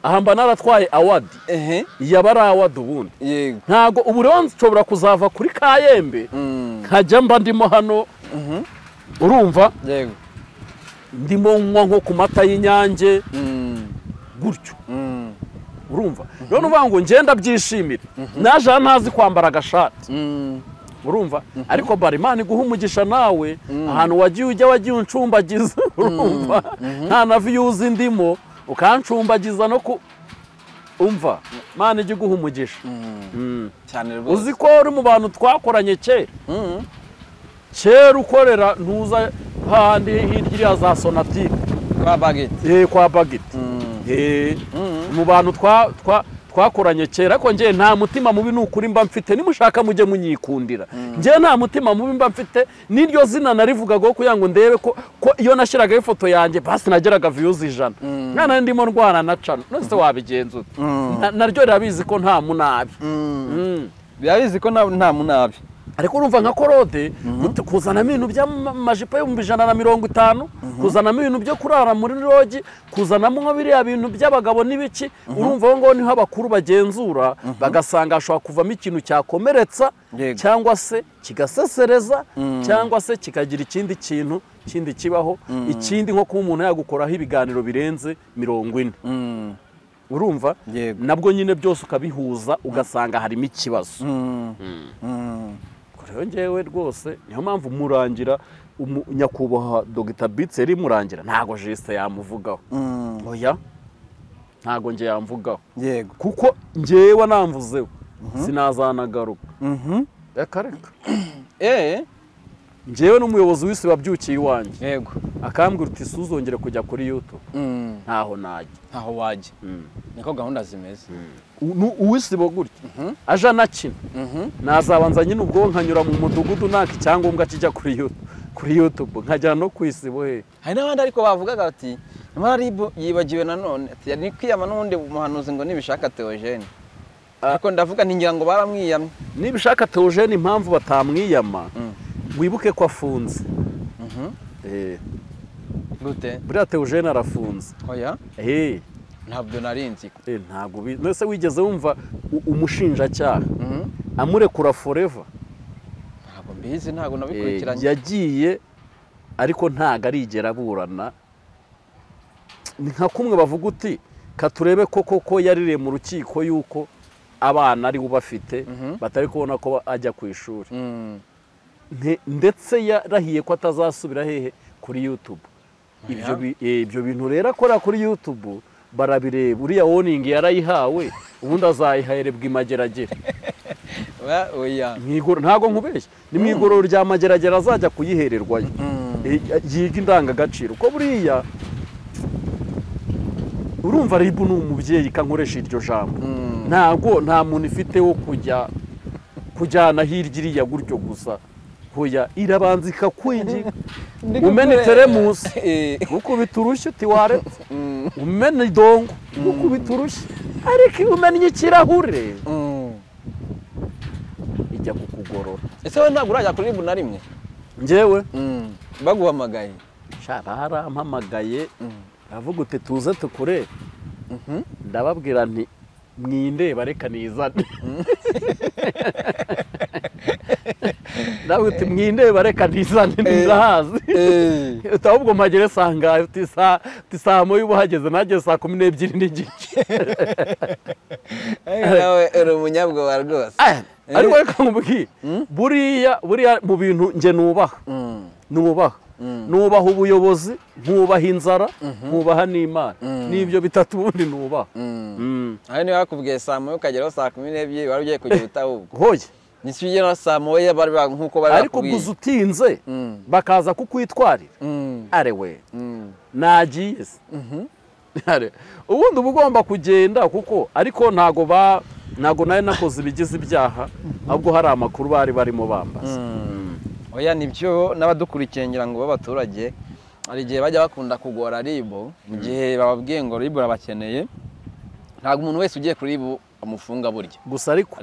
aha mba naratwaye award yabari award ubundi ntago ubu rero nshobora kuzava kuri Kayembe nkajya mba ndimo hano urumva ndimo nko ku mata y'Inyange gutyo urumva rero uvango ngenda byishimira naje ntazi kwambara agashati urumva ariko Barimana iguha umugisha nawe ahantu wagiye uncumbagiza urumva nta na views ndimo ukancumbagiza no ku umva Mana igi guha umugisha cyane rwose uzi ko uri mu bantu twakoranye kera ukorera ntuza handi hirya za Sonatube kwa Bagiti mu bantu twakoranye kera ariko ngiye nta mutima mubi n'ukuri mba mfite nimushaka mujye munyikundira ngiye nta mutima mubi mba mfite n'iryo zina narivugaga kugira ngo ndebe ko iyo nashyiraga ifoto yanjye basi nageraga views 100 mwana ndimo ndwana na cano nose wabigenza naryo rirabizi ko nta munabi birabizi ko nta munabi ariko urumva nka Claude kuzanamo ibintu by'amajipo yo mu 150 kuzanamo ibintu byo kurara muri rogi kuzanamo nka biriya bintu by'abagabo n'ibiki urumva ngo niho abakuru bagenzura bagasanga ashobora kuvamo ikintu cyakomeretsa cyangwa se kigasesereza cyangwa se kikagira ikindi kintu kindi kibaho ikindi nko kuba umuntu yagukoraho ibiganiro birenze 40 urumva nabwo nyine byose ukabihuza ugasanga harimo ikibazo rero ngewe rwose niyo mpamvu Murangira nyakubahwa Dr Bitseri Murangira ntago Juste yamuvugaho oya ntago nge yamvugaho yego kuko ngewe namvuzeho sinazanagaruka reka ngewe n'umuyobozi w'isi wabyukiye iwanjye yego akambwira uti suzongere kujya kuri YouTube ntaho wajya niko gahunda zimeze uwisibo gutya aje nakina nazabanza nyine ubwo nkanyura mu mudugudu naka icyangombwa kijya kuri YouTube kuri YouTube nkajyana no ku isibo he. hari n'abandi ariko bavugaga bati nyamara ribu yibagiwe nanone ati yari kwiyama n'undi muhanuzi ngo nibishaka Theogene ariko ndavuga ntingira ngo baramwiyamye nibishaka Theogene impamvu batamwiyama wibuke ko afunze gute buriya Theogene arafunze oya ntabwo narinzi ntabwo nese wigeze wumva umushinjacyaha amurekura forever ntabwo mbizi ntabwo nabikurikiranye yagiye ariko ntago arigera aburana ni nka kumwe bavuga uti katurebe koko yaririye mu rukiko yuko abana ari bafite batari kubona ko ajya ku ishuri ndetse yarahiye ko atazasubira hehe kuri YouTube ibyo bintu rero akora kuri YouTube barabireba uriya warning yarayihawe ubundi azayihayerebwa imageragere ntago nkubeshya ni mu igororo rya mageragere azajya kuyihererwayo yiga indangagaciro ko buriya urumva ribu ni umubyeyi kankoresha iryo jambo nta muntu ifite wo kujyana hirya iriya gutyo gusa hoya irabanza ikakwinjira umena teremusi ukubita urushyi uti waretse umena idongo ukubita urushyi ariko iyo umennye ikirahure ijya kukugorora ese we ntabwo urajya kuri ribu na rimwe njyewe baguhamagaye barampamagaye avuga uti tuze tukure ndababwira nti mwindeba reka nizane nawe uti mwindeba reka nizane ndahazi ahubwo mpagere sangaye uti saa moya uba uhageze nageze saa 12 n'igice nawe uri umunyabwoba rwose ariko reka nkubwire buriya mu bintu nge nubaha nubaha ubuyobozi nkubaha inzara nkubaha n'Imana n'ibyo bitatu ubundi nubaha aho niba bakubwiye saa moya ukageraho saa 12 wari ugiye kujya utahubwo hoye nisubigera saa moya bari nkuko bari ariko guza utinze bakaza kukwitwarira arewe nagiye ubundi uba ugomba kugenda kuko ariko ntago nawe nakoze ibigize ibyaha ahubwo hari amakuru bari barimo bambaza oya nibyo n'abadukurikiye ngira ngo b'abaturage hari igihe bajya bakunda kugora ribu mu gihe bababwiye ngo ribu rabakeneye ntabwo umuntu wese ugiye kuri ribu amufunga burya gusa ariko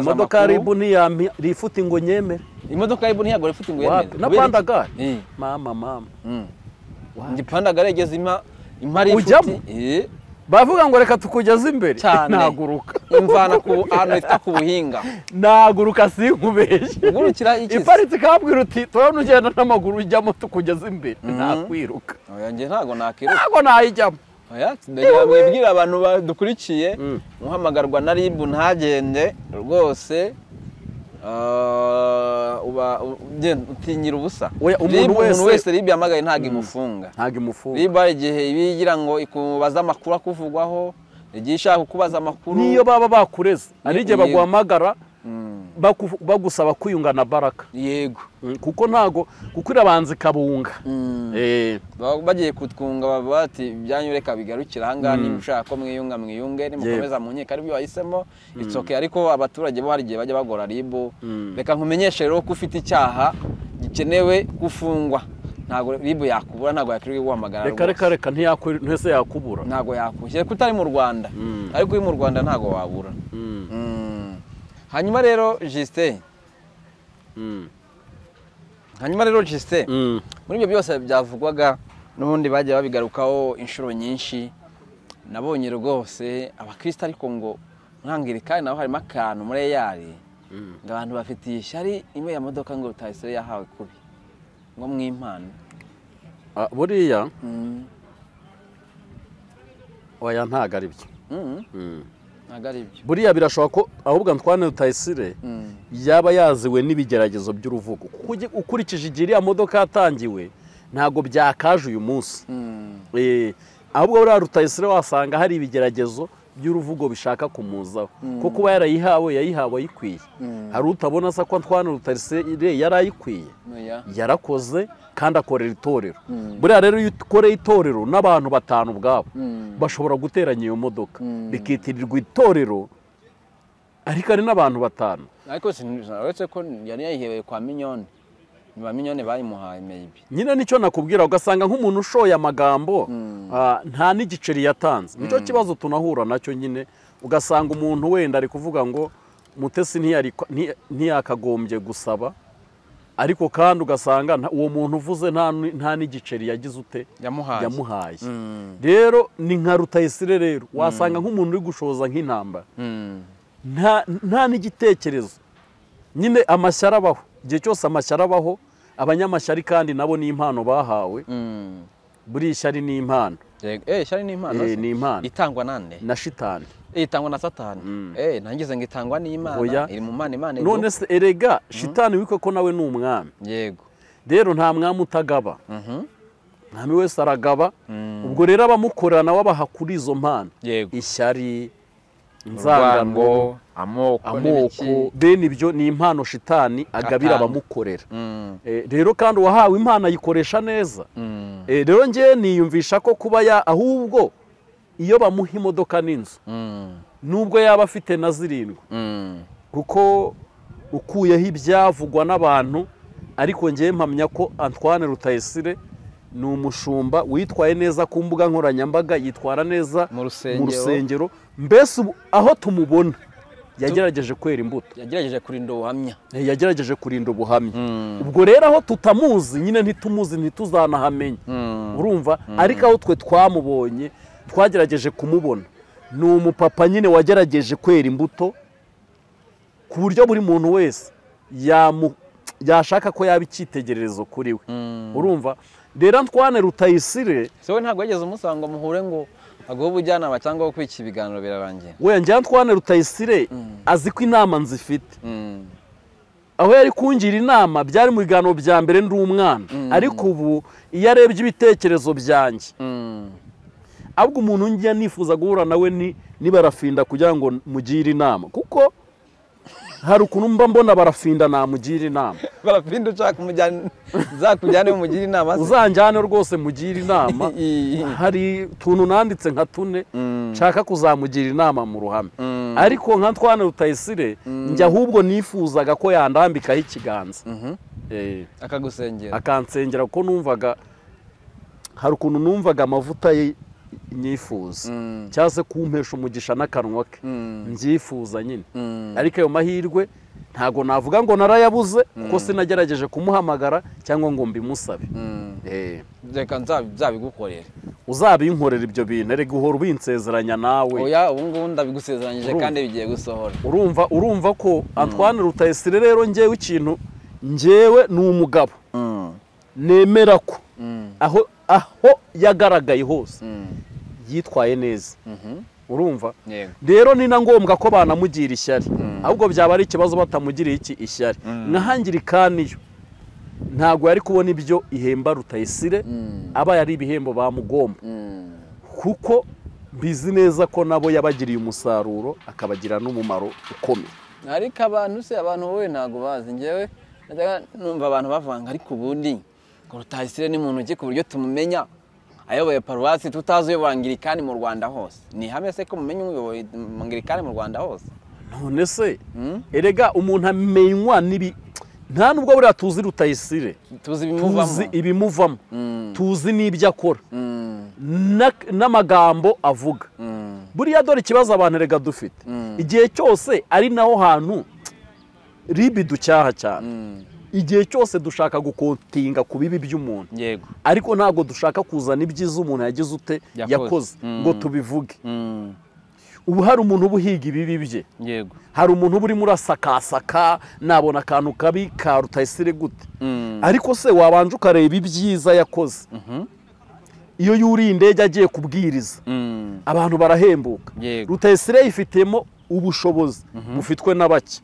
imodoka ya ribu ntiyarifuta ngo nyemere imodoka ya ribu ntiyago rifuta ngo yemere na pandagare mama ndi pandagare igeze impari ifuti bavuga ngo reka tukugeze imbere naguruka imvana ku ahantu hitwa ku buhinga naguruka sinkubeshye ugurukira iki iparitse kabwira uti turabona ugenda n'amaguru ujyamo tukugeze imbere nakwiruka oya nge ntago nakiruka ntago nayijyamo oya ndagira mwibwira abantu badukurikiye muhamagarwa na ribu ntagende rwose utinyira ubusa umuntu wese ribu yamagaye ntago imufunga ribu hari igihe ibigira ngo ikubaza amakuru akuvugwaho igihe ishaka kukubaza amakuru niyo baba bakureze hari igihe baguhamagara bagusaba kwiyunga na Baraka yego kuko irabanza ikabunga bagiye kutwunga baba bati byanyureka bigarukira ahangaha niba ushaka ko mwiyunge nimukomeza mu nkiko aribyo wahisemo itsoke ariko abaturage bo hari igihe bajya bagora ribu reka nkumenyeshe rero ko ufite icyaha gikenewe gufungwa ntago ribu yakubura ntago yakiriwe guhamagara reka ntese yakubura ntago yakushyira kutari mu Rwanda ariko uri mu Rwanda ntago wabura hanyuma rero Justin muri ibyo byose byavugwaga n'ubundi bagiye babigarukaho inshuro nyinshi nabonye rwose abakristo ariko ngo nkangirikani naho harimo akantu muri yari ngo abantu bafitiye ishyari imwe ya modoka ngo Rutayisire yahawe kubi ngo mwimpano buriya oya ntago ari byo buriya birashoboka ko ahubwo Antoine Rutayisire yaba yaziwe n'ibigeragezo by'uruvugo ukurikije igihe iriya modoka yatangiwe ntago byakaje uyu munsi ahubwo buriya Rutayisire wasanga hari ibigeragezo by'uruvugo bishaka kumuzaho ko kuba yayihawe ayikwiye hari utabona se ko Antoine Rutayisire yarayikwiye yarakoze kandi akorera itorero buriya rero iyo ukoreye itorero n'abantu batanu ubwabo bashobora guteranya iyo modoka bikitirirwa itorero ariko ari n'abantu batanu ariko uretse ko yari yayihebeye kwa Minyoni ba minyone bayimuhaye maybe nyine nicyo nakubwira ugasanga nk'umuntu ushoye amagambo nta n'igiceri yatanze nicyo kibazo tunahura nacyo nyine ugasanga umuntu wenda ari kuvuga ngo Mutesi ntiyakagombye gusaba ariko kandi ugasanga uwo muntu uvuze nta n'igiceri yagize ute yamuhaye rero ni nka Rutayisire rero wasanga nk'umuntu uri gushoza nk'intambara nta n'igitekerezo nyine amashyara abaho igihe cyose amashyara abaho abanyamashyari kandi nabo ni impano bahawe buri ishyari ni impano ishyari ni impano ni impano itangwa nande na shitani itangwa na satani nangize ngo itangwa n'Imana iri mu Mana none se erega shitani wiko ko nawe ni umwami yego rero nta mwami utagaba mwami wese aragaba ubwo rero abamukorera nawe abaha kuri izo mpano ishyari inzangano amoko bene ibyo ni impano shitani agabira abamukorera rero kandi uwahawe impano ayikoresha neza rero njye niyumvisha ko kuba ahubwo iyo bamuha imodoka n'inzu nubwo yaba afite na 7 kuko ukuyeho ibyavugwa n'abantu ariko njye mpamya ko Antoine Rutayisire ni umushumba witwaye neza ku mbuga nkoranyambaga yitwara neza mu rusengero mbese aho tumubona yagerageje kwera imbuto yagerageje kurinda ubuhamya yagerageje kurinda ubuhamya ubwo rero aho tutamuzi nyine ntitumuzi ntituzanahamenya urumva ariko aho twe twamubonye twagerageje kumubona ni umupapa nyine wagerageje kwera imbuto ku buryo buri muntu wese yashaka ko yaba icyitegererezo kuri we urumva rero Antoine Rutayisire so ntabwo yageze umusanga muhure ngo aguhe ubujyanama cyangwa kwiki ibiganiro birarangiye we njye Antoine Rutayisire azi ko inama nzifite aho yari kungira inama byari mu biganiro bya mbere ndi umwana ariko ubu iyo arebye ibitekerezo byanjye ahubwo umuntu njya nifuza guhura nawe ni Barafinda kugira ngo mugire inama kuko hari ukuntu mba mbona Barafinda namugira inama Barafinda ushaka kumujyana mugire inama uzanjyane rwose mugire inama hari tuntu nanditse nka 4 nshaka kuzamugira inama mu ruhame ariko nka Antoine Rutayisire njya ahubwo nifuzaga ko yandambikaho ikiganza akagusengera akansengera kuko numvaga hari ukuntu numvaga amavuta ye nyifuza cyangwa se kumpesha umugisha n'akanwa ke mbyifuza nyine ariko ayo mahirwe ntago navuga ngo narayabuze kuko sinagerageje kumuhamagara cyangwa ngo mbimusabe reka nzabigukorera uzabinkorera ibyo bintu erega uhora ubinsezeranya nawe oya ubu ngubu ndabigusezeranyije kandi bigiye gusohora urumva ko Antoine Rutayisire rero njyewe ikintu njyewe ni umugabo nemera ko aho yagaragaye hose yitwaye neza urumva rero ni na ngombwa ko banamugira ishyari ahubwo byaba ari ikibazo batamugiriye iki ishyari nkahangirikaniyo ntago yari kubona ibyo ihemba Rutayisire aba yari ibihembo bamugomba kuko mbizi neza ko nabo yabagiriye umusaruro akabagira n'umumaro ukomeye ariko abantu wowe ntago bazi njyewe numva abantu bavanga ariko ubundi Rutayisire ni muntu ki ku buryo tumumenya ayoboye paruwasi tutazi uyoboye Anglikani mu Rwanda hose ni hamwe se ko mumenya uyoboye Anglikani mu Rwanda hose none se erega umuntu amenywa nibi nta nubwo buriya tuzi Rutayisire tuzi ibimuvamo tuzi n'ibyo akora n'amagambo avuga buriya dore ikibazo abantu erega dufite igihe cyose ari naho hantu ribi ducyaha cyane igihe cyose dushaka gukontinga ku bibi by'umuntu yego ariko ntabwo dushaka kuzana ibyiza umuntu yagize ute yakoze ngo tubivuge ubu hari umuntu ubuhiga ibibi bye yego hari umuntu uri muri asakasaka nabona akantu kabi ka Rutayisire gute ariko se wabanje ukareba ibyiza yakoze iyo yuri indege agiye kubwiriza abantu barahembuka Rutayisire yifitemo ubushobozi bufitwe n'abake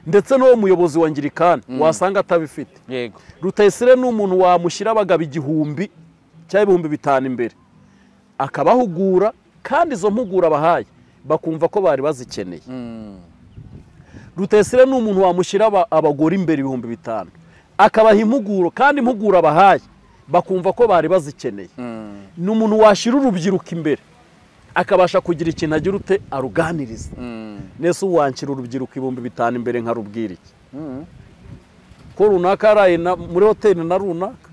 ndetse no muyobozi wa Anglikani wasanga atabifite yego Rutayisire ni umuntu wamushyira abagabo 1000 cyangwa 5000 imbere akabahugura kandi izo mpugura bahaye bakumva ko bari bazikeneye Rutayisire ni umuntu wamushyira abagore imbere 5000 akabaha impuguro kandi impugura bahaye bakumva ko bari bazikeneye ni umuntu washyira urubyiruko imbere akabasha kugira ikintu agira ute aruganiriza nese uwankira urubyiruko 5000 imbere nkarubwira iki ko runaka yaraye muri hoteli na runaka.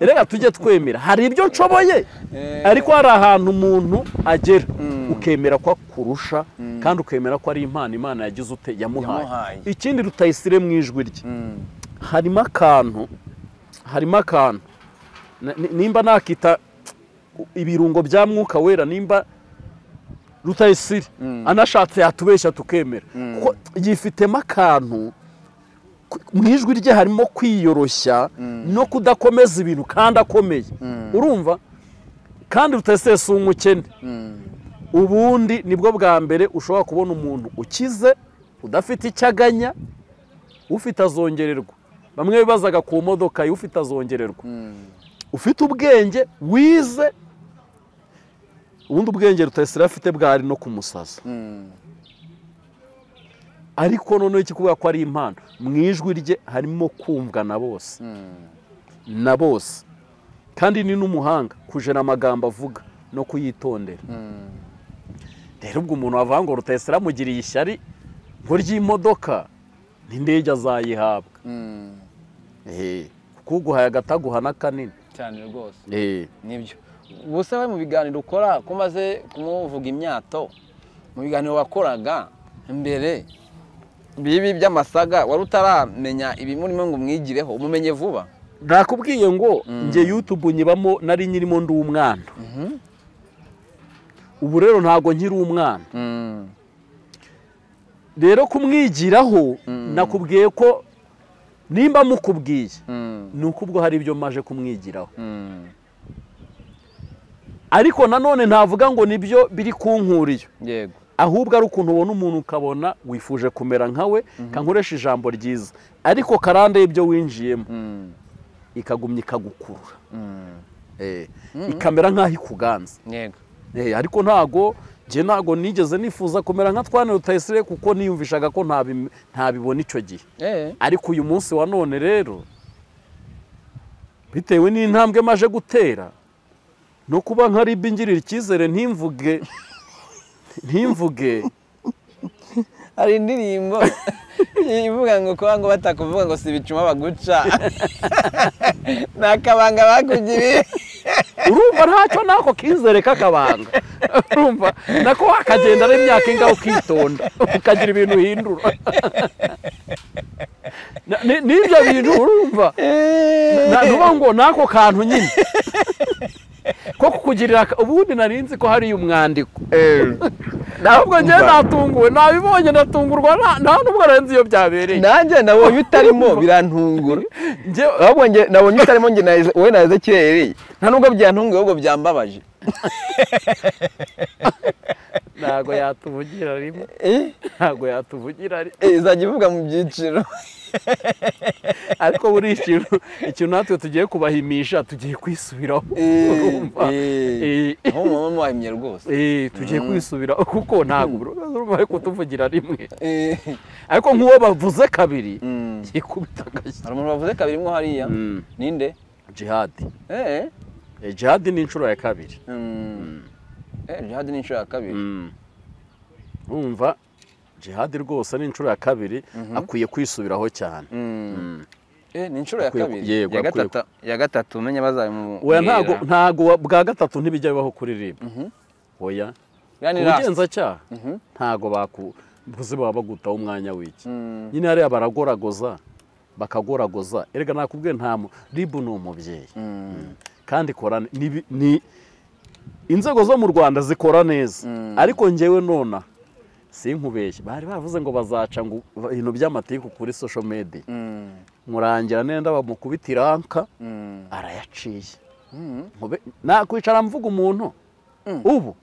Reka tujye twemera hari ibyo nshoboye ariko hari ahantu umuntu agera ukemera ko akurusha kandi ukemera ko ari impano Imana yagize ute yamuhaye. Ikindi Rutayisire mu ijwi rye harimo akantu nimba nakita ibirungo bya Mwuka Wera, nimba Rutayisire anashatse yatubeshya tukemera kuko yifitemo akantu mu ijwi rye harimo kwiyoroshya no kudakomeza ibintu kandi akomeye. Urumva kandi Rutayisire si umukene. Ubundi nibwo bwa mbere ushobora kubona umuntu ukize udafite icyaganya, ufite azongererwa. Bamwe bibazaga ku modoka ufite azongererwa, ufite ubwenge wize. Ubundi ubwenge Rutayisire afite bwari no kumusaza, ariko noneho ikikuvuga ko ari impano mu ijwi rye harimo kumvwa na bose kandi ni n'umuhanga kujena amagambo avuga no kuyitondera. Rero ubwo umuntu wavuga ngo Rutayisire amugiriye ishyari ngo ry'imodoka n'indege azayihabwa, kuko uguhaye agataguha n'akanini cyane rwose. Nibyo gusa we mu biganiro ukora ko maze kumuvuga imyato, mu biganiro wakoraga mbere bibi by'amasaga wari utaramenya ibimurimo ngo umwigireho umumenye vuba. Nakubwiye ngo nge YouTube nyibamo nari nyirimo ndi umwana. Ubu rero ntago nkiri umwana. Rero kumwigiraho nakubwiye ko nimba mukubwiye nuko ubwo hari ibyo maje kumwigiraho. Ariko nanone ntavuga ngo nibyo biri kunkuriyo. Yego. Ahubwo ari ukuntu ubona umuntu ukabona wifuje kumera nkawe kankoresha ijambo ryiza ariko karande ibyo winjiyemo ikagumya ikagukurura ikamera nkaho ikuganza. Yego. Ariko ntago nigeze nifuza kumera nka Twana Rutayisire kuko niyumvishaga ko ntabibona icyo gihe. Ariko uyu munsi wa none rero bitewe n'intambwe maje gutera no kuba nka Ribi ngirira icyizere ntimvuge hari indirimbo ivuga ngo kuba ngo batakuvuga ngo si ibicuma baguca nakabanga bakugiriye. Urumva ntacyo nako kizere kakabanga. Urumva nako akagenda ari imyaka ingaho ukitonda ukagira ibintu uhindura. N'ibyo bintu urumva nuba ngo nako kantu nyine ko kukugirira. Ubundi narinzi ko hari umwandiko ntabwo ngiye natunguwe nabibonye natungurwa nta nubwo arenze iyo byabereye. Nanjye nabonye utarimo birantungura. Ahubwo nge nabonye utarimo nge wowe naze kirereye nta nubwo byantunguye ahubwo byambabaje. Ntago yatuvugira rimwe. Ntago yatuvugira rimwe. Izajya ivuga mu byiciro. Ariko buri ikintu natwe tugiye kubahimisha tugiye kwisubiraho. Urumva aho mama mwahimye rwose. Tugiye kwisubiraho kuko ntago urumva ariko tuvugira rimwe. Ariko nk'uwo bavuze kabiri yikubitagaye. Hari umuntu bavuze kabiri mwo hariya ninde? Jihad. Jihad ni inshuro ya kabiri. Jihad ni inshuro ya kabiri. Urumva Jihad rwose ni inshuro ya kabiri akwiye kwisubiraho cyane. Ni inshuro ya kabiri. Ya gatatu umenye bazamu. Oya ntago bwa gatatu ntibijya bibaho kuri Ribi. Oya. Ugenza cyaha ntago bakuvuze baba bagutaho umwanya w'iki. Nyine hari abaragoragoza bakagoragoza. Erega nakubwiye nta Ribi ni umubyeyi. Kandi korana ni inzego zo mu Rwanda zikora neza. Ariko ngewe nona sinkubeshye bari bavuze ngo bazaca ngo ibintu by'amatiku kuri social media. Murangira nenda bamukubitiranka arayaciye. Nakwicara mvuga umuntu ubu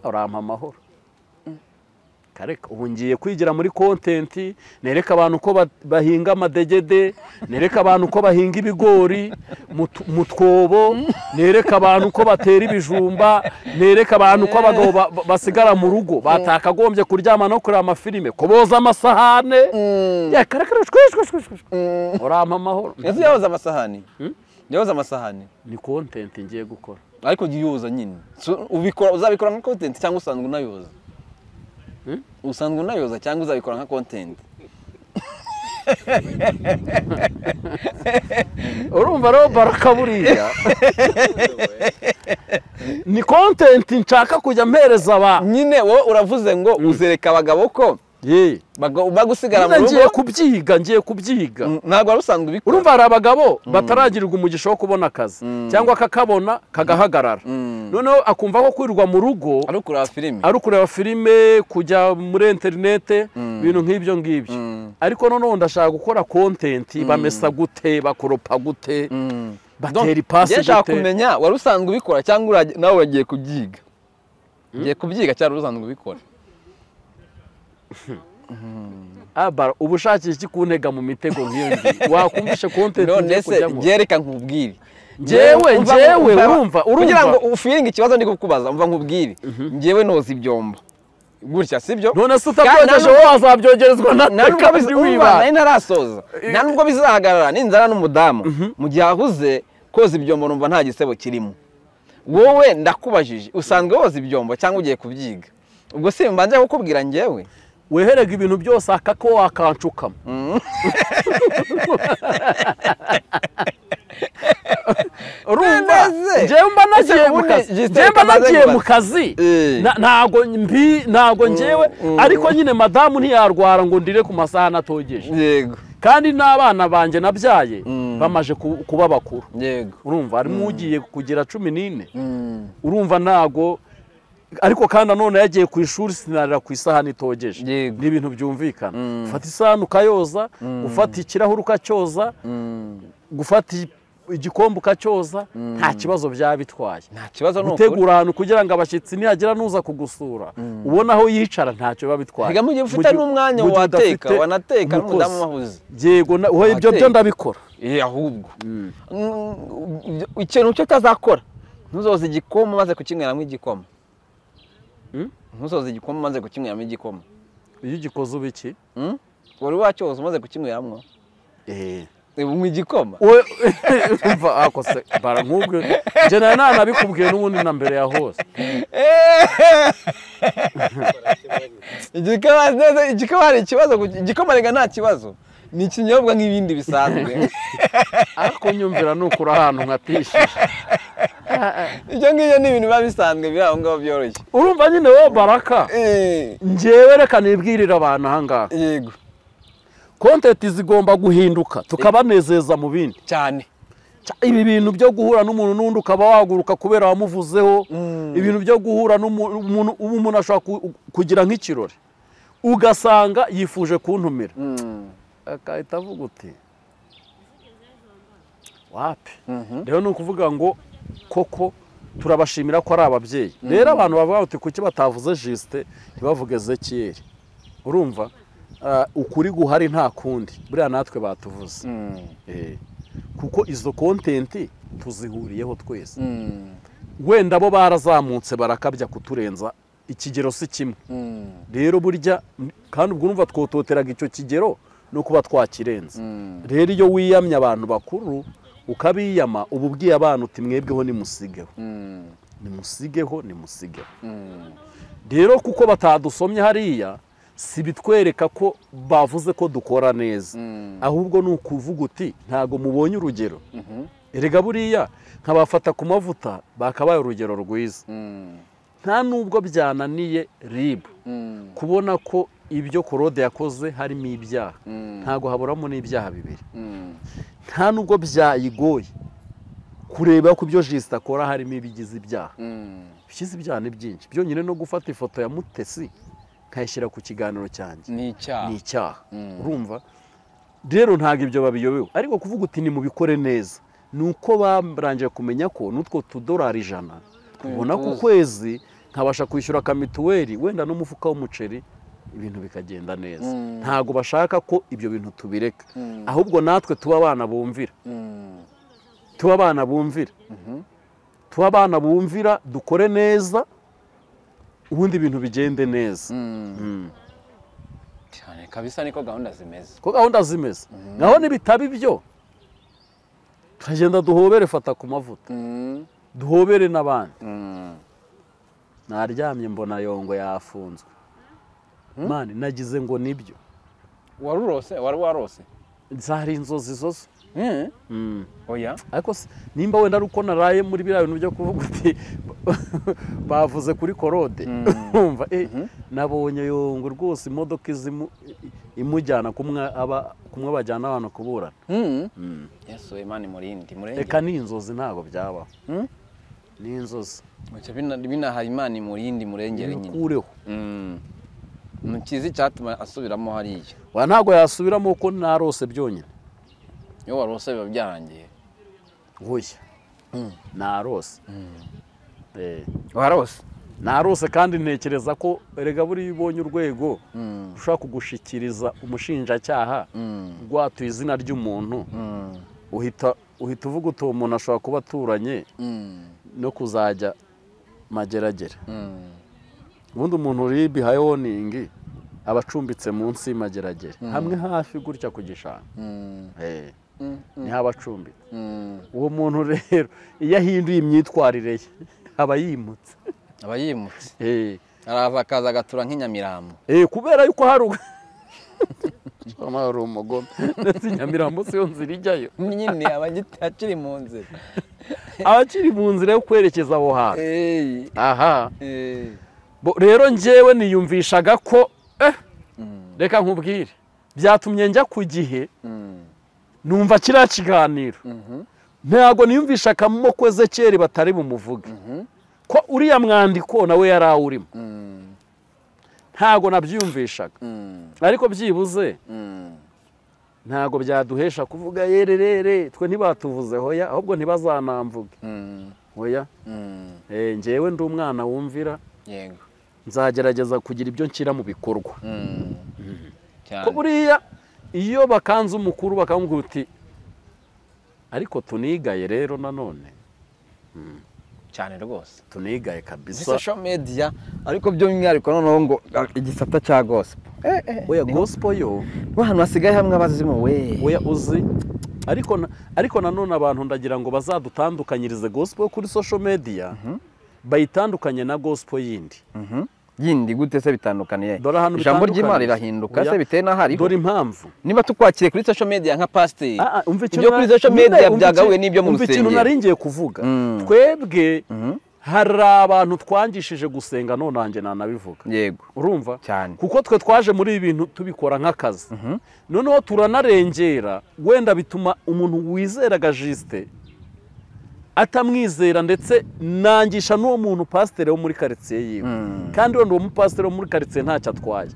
urampa amahoro. Kareka ubu ngiye kwigira muri content nereka abantu ko bahinga amadegede, nereka abantu ko bahinga ibigori mu twobo, nereka abantu ko batera ibijumba, nereka abantu ko abagabo basigara mu rugo batakagombye kuryama no kureba amafilime ko boza amasahane. Ya karakara urampa amahoro. Ese yahoza amasahani? Yahoza amasahani ni content ngiye gukora. Ariko giyoza nyine ubikora uzabikora nka content cyangwa usanzwe unayoza? Usanzwe unayoza cyangwa uzabikora nka content? urumva rero Baraka buriya ni content nshaka kujya mpereza abantu nyine wowe uravuze ngo uzereka abagabo ko bagusigara mu rugo ngiye kubyiga ntabwo warusanzwe ubikora urumva hari abagabo bataragirirwa umugisha wo kubona akazi cyangwa akakabona kagahagarara noneho akumva ko kwirirwa mu rugo ari kureba filime kujya muri interinete ibintu nk'ibyo ngibyo ariko noneho ndashaka gukora content bamesa gute bakoropa gute batera ipasi gute ndashaka kumenya wari usanzwe ubikora cyangwa nawe wagiye kubyiga ngiye kubyiga cyangwa usanzwe ubikora ubushakisha iki kuntega mu mitego nk'iyo ngiyo wakumvishe content none se byereka nkubwire njyewe urumva kugira ngo ufiringe ikibazo ndi kukubaza umva nkubwire njyewe noza ibyombo gutya sibyo none se utabyogeje wowe wazabyogerezwa nari narasoza nta nubwo bizahagarara n'inzara n'umudamu mu gihe ahuze koza ibyombo numva nta gisebo kirimo wowe ndakubajije usanzwe woza ibyombo cyangwa ugiye kubyiga ubwo se mbanje kukubwira njyewe weherega ibintu byose akako wakancukamo urumva njyewe mba nagiye mu kazi ntago njyewe ariko nyine madamu ntiyarwara ngo ndire ku masaha natogeje yego kandi n'abana banjye nabyaye bamaje kuba bakuru yego urumva harimo ugiye kugira 14 urumva ntago ariko kandi none yagiye ku ishuri sinarira ku isahani itogeje ni ibintu byumvikana ufata isahani ukayoza ufata ikirahuri ukacyoza gufata igikombe ukacyoza nta kibazo byaba bitwaye nta kibazo no gutegura ahantu kugira ngo abashyitsi nihagira nuza kugusura ubona aho yicara ntacyo biba bitwaye higa mu gihe ufite n'umwanya wanateka n'umudamu wahuze yego wowe ibyo byo ndabikora ahubwo ikintu cyo utazakora ntuzoza igikoma maze kukinyweramo igikoma ntuzoza igikoma maze kukinyweramo igikoma iyo ugikoze ubiki wari wacyoza umaze kukinyweramo mu igikoma umva akose bara nkubwe je nanabikubwiye n'ubundi na mbere ya hose igikoma hari ikibazo igikoma rega nta kibazo ni ikinyobwa nk'ibindi bisanzwe ariko nyumvira nukura ahantu nkatishije ibyo ngibyo ni ibintu biba bisanzwe biri aho ngaho byoroshye urumva nyine wowe Baraka njyewe reka nibwirira abantu aha ngaha yego content zigomba guhinduka tukabanezeza mu bindi cyane ibi bintu byo guhura n'umuntu n'undi ukaba waguruka kubera wamuvuzeho ibintu byo guhura n'umuntu umuntu ashobora kugira nk'ikirori ugasanga yifuje kuntumira akahita avuga uti wapi rero ni ukuvuga ngo koko turabashimira ko ari ababyeyi rero abantu bavuga bati kuki batavuze Juste ntibavuge Ezekiel urumva ukuri guhari nta kundi buriya natwe batuvuze kuko izo content tuzihuriyeho twese wenda bo barazamutse barakabya kuturenza ikigero si kimwe rero burya kandi ubwo urumva twototeraga icyo kigero no kuba twakirenza rero iyo wiyamye abantu bakuru ukabiyama ubu bwiye abantu uti mwebweho nimusigeho rero kuko batadusomye hariya si bitwereka ko bavuze ko dukora neza ahubwo ni ukuvuga uti ntago mubonye urugero erega buriya nkabafata ku mavuta bakabaye urugero rwiza nta nubwo byananiye RIB kubona ko ibyo Claude yakoze harimo ibyaha ntago haburamo n'ibyaha bibiri nta nubwo byayigoye kureba ko ibyo Juste akora harimo ibigize ibyaha bigize ibyaha ni byinshi byonyine no gufata ifoto ya Mutesi kayishyira ku kiganiro cyanjye ni icyaha urumva rero ntago ibyo babiyobewe ariko kuvuga uti ni mubikore neza nuko barangije kumenya ko nutwo tudolari 100 ubona ku kwezi nkabasha kwishyura kamituweli wenda n'umufuka w'umuceri ibintu bikagenda neza ntago bashaka ko ibyo bintu tubireka ahubwo natwe tuba abana bumvira dukore neza ubundi ibintu bigende neza cyane kabisa niko gahunda zimeze naho nibitaba ibyo turagenda duhobere fata ku mavuta duhobere n'abandi naryamye mbona yongo yafunzwe mani nagize ngo nibyo warurose wari warose zari inzozi zozo oya ariko nimba wenda ari uko naraye muri biriya bintu byo kuvuga uti bavuze kuri korode umva nabonye yongo rwose imodoka imujyana kumwe bajyana abantu kuburana Yesu Imana imurindi murenge reka ni inzozi ntago byabaho ni inzozi binaha Imana imurindi murengere nyine kureho mukizi cyatuma asubiramo hariya wa ntago yasubiramo uko narose byonyine yo warose biba byarangiye hoya narose warose narose kandi ntekereza ko erega buri ibonye urwego ushaka kugushikiriza umushinjacyaha rwatuye izina ry'umuntu uhita uvuga uti uwo muntu ashobora kuba aturanye no kuzajya mageragere ubundi umuntu uri bihayoningi aba acumbitse munsi y'amageragere hamwe hafi gutya ku gishanga niho aba acumbitse uwo muntu rero iyo ahinduye imyitwarire ye aba yimutse arava akaza agatura nk'inyamirambo kubera yuko hari umugome ndetse inyamirambo siyo nzira ijyayo nyine akiri mu nzira abakiri mu nzira yo kwerekeza aho hantu aha rero njyewe niyumvishaga ko reka nkubwire byatumye njya ku gihe numva kiriya kiganiro ntabwo niyumvisha akamoko Ezekiyeli batari bumuvuge ko uriya mwandiko nawe yari awurimo ntabwo nabyiyumvishaga ariko byibuze ntabwo byaduhesha kuvuga yererere twe ntibatuvuze hoya ahubwo ntibazanamvuge hoya njyewe ndi umwana wumvira yego nzagerageza kugira ibyo nshyira mu bikorwa ko buriya iyo bakanze umukuru bakamubwira uti ariko tunigaye rero nanone cyane rwose tunigaye kabisa social media ariko by'umwihariko noneho ngo igisata cya gospel oya gospel yo ahantu hasigaye hamwe abazimu oya uzi ariko nanone abantu ndagira ngo bazadutandukanyirize gospel kuri social media bayitandukanye na gospel yindi gute se bitandukaniye ijambo ry'Imana rirahinduka se biteye n'ahari dore impamvu niba tukwakire kuri social media nka pastor ibyo kuri social media byagawe n'ibyo mu rusengero ikintu naringiye kuvuga twebwe hari abantu twangishije gusenga none nanjye nanabivuga yego urumva cyane kuko twe twaje muri ibi bintu tubikora nk'akazi noneho turanarengera wenda bituma umuntu wizeraga Juste atamwizera ndetse nangisha n'uwo muntu pasiteri wo muri karitsiye yiwe kandi wenda uwo mupasiteri wo muri karitsiye ntacyo atwaye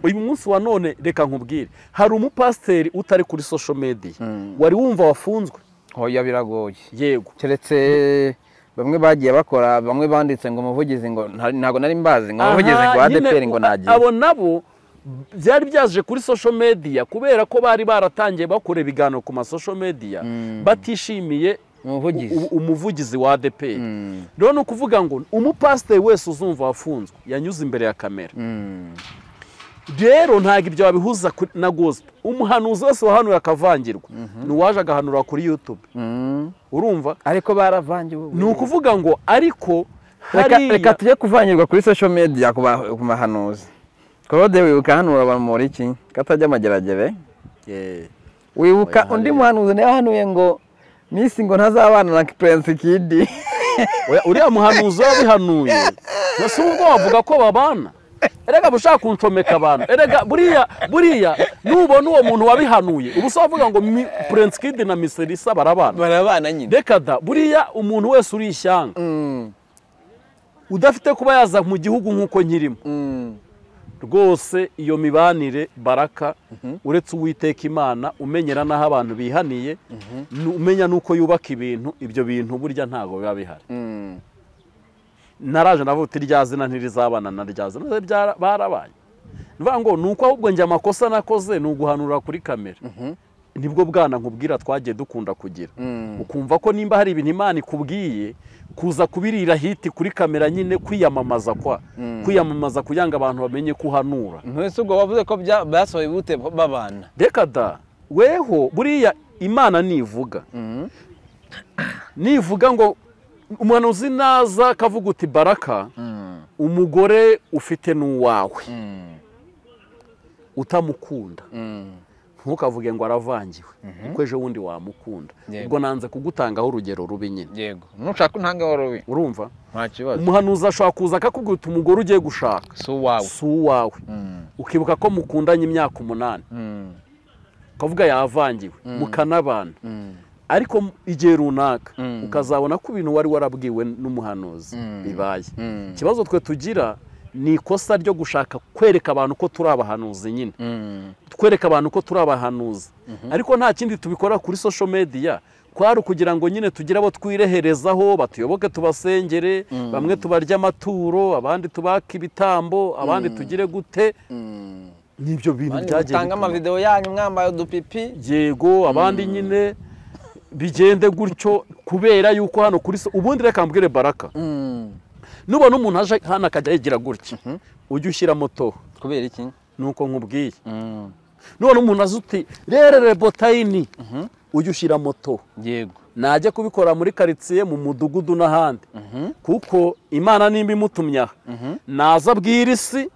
uyu munsi wa none reka nkubwire hari umupasiteri utari kuri social media wari wumva wafunzwe hoya biragoye yego keretse bamwe bagiye bakora bamwe banditse ngo umuvugizi ngo ntago nari mbazi ngo umuvugizi ngo ADPR ngo nagiye abo nabo byari byaje kuri social media kubera ko bari baratangiye bakora ibiganiro ku ma social media batishimiye umuvugizi wa ADPR rero no kuvuga ngo umupasiteri wese uzumva wafunzwe yanyuze imbere ya kamera rero ntago ibyo wabihuza na gospel umuhanuzi wese wahanuye akavangirwa nuwaje agahanura kuri YouTube urumva ariko baravangiwe ni ukuvuga ngo ariko reka tujye kuvangirwa kuri social media ku mahanuzi Claude wibuka hanura abantu muri iki katajya amageragere wibuka undi muhanuzi nawe hanuye ngo Misi ngo ntazabana na Prince Kid uriya muhanuzi wabihanuye nase ubwo wavuga ko babana erega bushaka kuncomeka abantu erega buriya nubona uwo muntu wabihanuye ubu so wavuga ngo Prince Kid na Miss Elisa barabana nyine reka da buriya umuntu wese uri ishyanga udafite kuba yaza mu gihugu nk'uko nkirimo rwose iyo mibanire baraka uretse Uwiteka Imana umenyera naho abantu bihaniye umenya nuko yubaka ibintu ibyo bintu burya ntago biba bihari naraje navuga uti rya zina ntirizabana na rya zina barabaye nivuga ngo nuko ahubwo njye amakosa nakoze ni uguhanura kuri kamera nibwo bwana nkubwira twagiye dukunda kugira ukumva ko nimba hari ibintu Imana ikubwiye kuza kubirira hiti kuri kamera nyine kwiyamamaza kugira ngo abantu bamenye kuhanura ntwese ubwo wavuze ko basohoye bute babana reka da weho buriya Imana nivuga ngo umuhanuzi naza akavuga uti baraka umugore ufite n'uwawe utamukunda ntukavuge ngo aravangiwe kuko ejo wundi wamukunda ubwo nanze kugutangaho urugero rubi nyine yego nushaka untangaho rubi urumva nta kibazo umuhanuzi ashobora kuza akakubwira uti umugore ugiye gushaka si uwawe ukibuka ko mukundanye imyaka 8 ukavuga yavangiwe mukanabana ariko igihe runaka ukazabona ko ibintu wari warabwiwe n'umuhanuzi bibaye ikibazo twe tugira ni ikosa ryo gushaka kwereka abantu ko turi abahanuzi nyine twereka abantu ko turi abahanuzi ariko nta kindi tubikora kuri social media kwari kugira ngo nyine tugire abo twireherezaho batuyoboke tubasengere bamwe tubarya amaturo abandi tubaka ibitambo abandi tugire gute nibyo bintu byagiye bitanga ama video yanyu mwambaye udupipi yego abandi nyine bigende gutyo kubera yuko hano kuri ubundi reka mbwire Baraka nubona umuntu aje hano akajya yigira gutya ujye ushyira moto kubera iki nuko nkubwiye nubona umuntu azuti rerere botayini ujye ushyira moto yego najye kubikora muri quartier mu mudugudu n'ahandi kuko Imana nimba imutumya naza abwira isi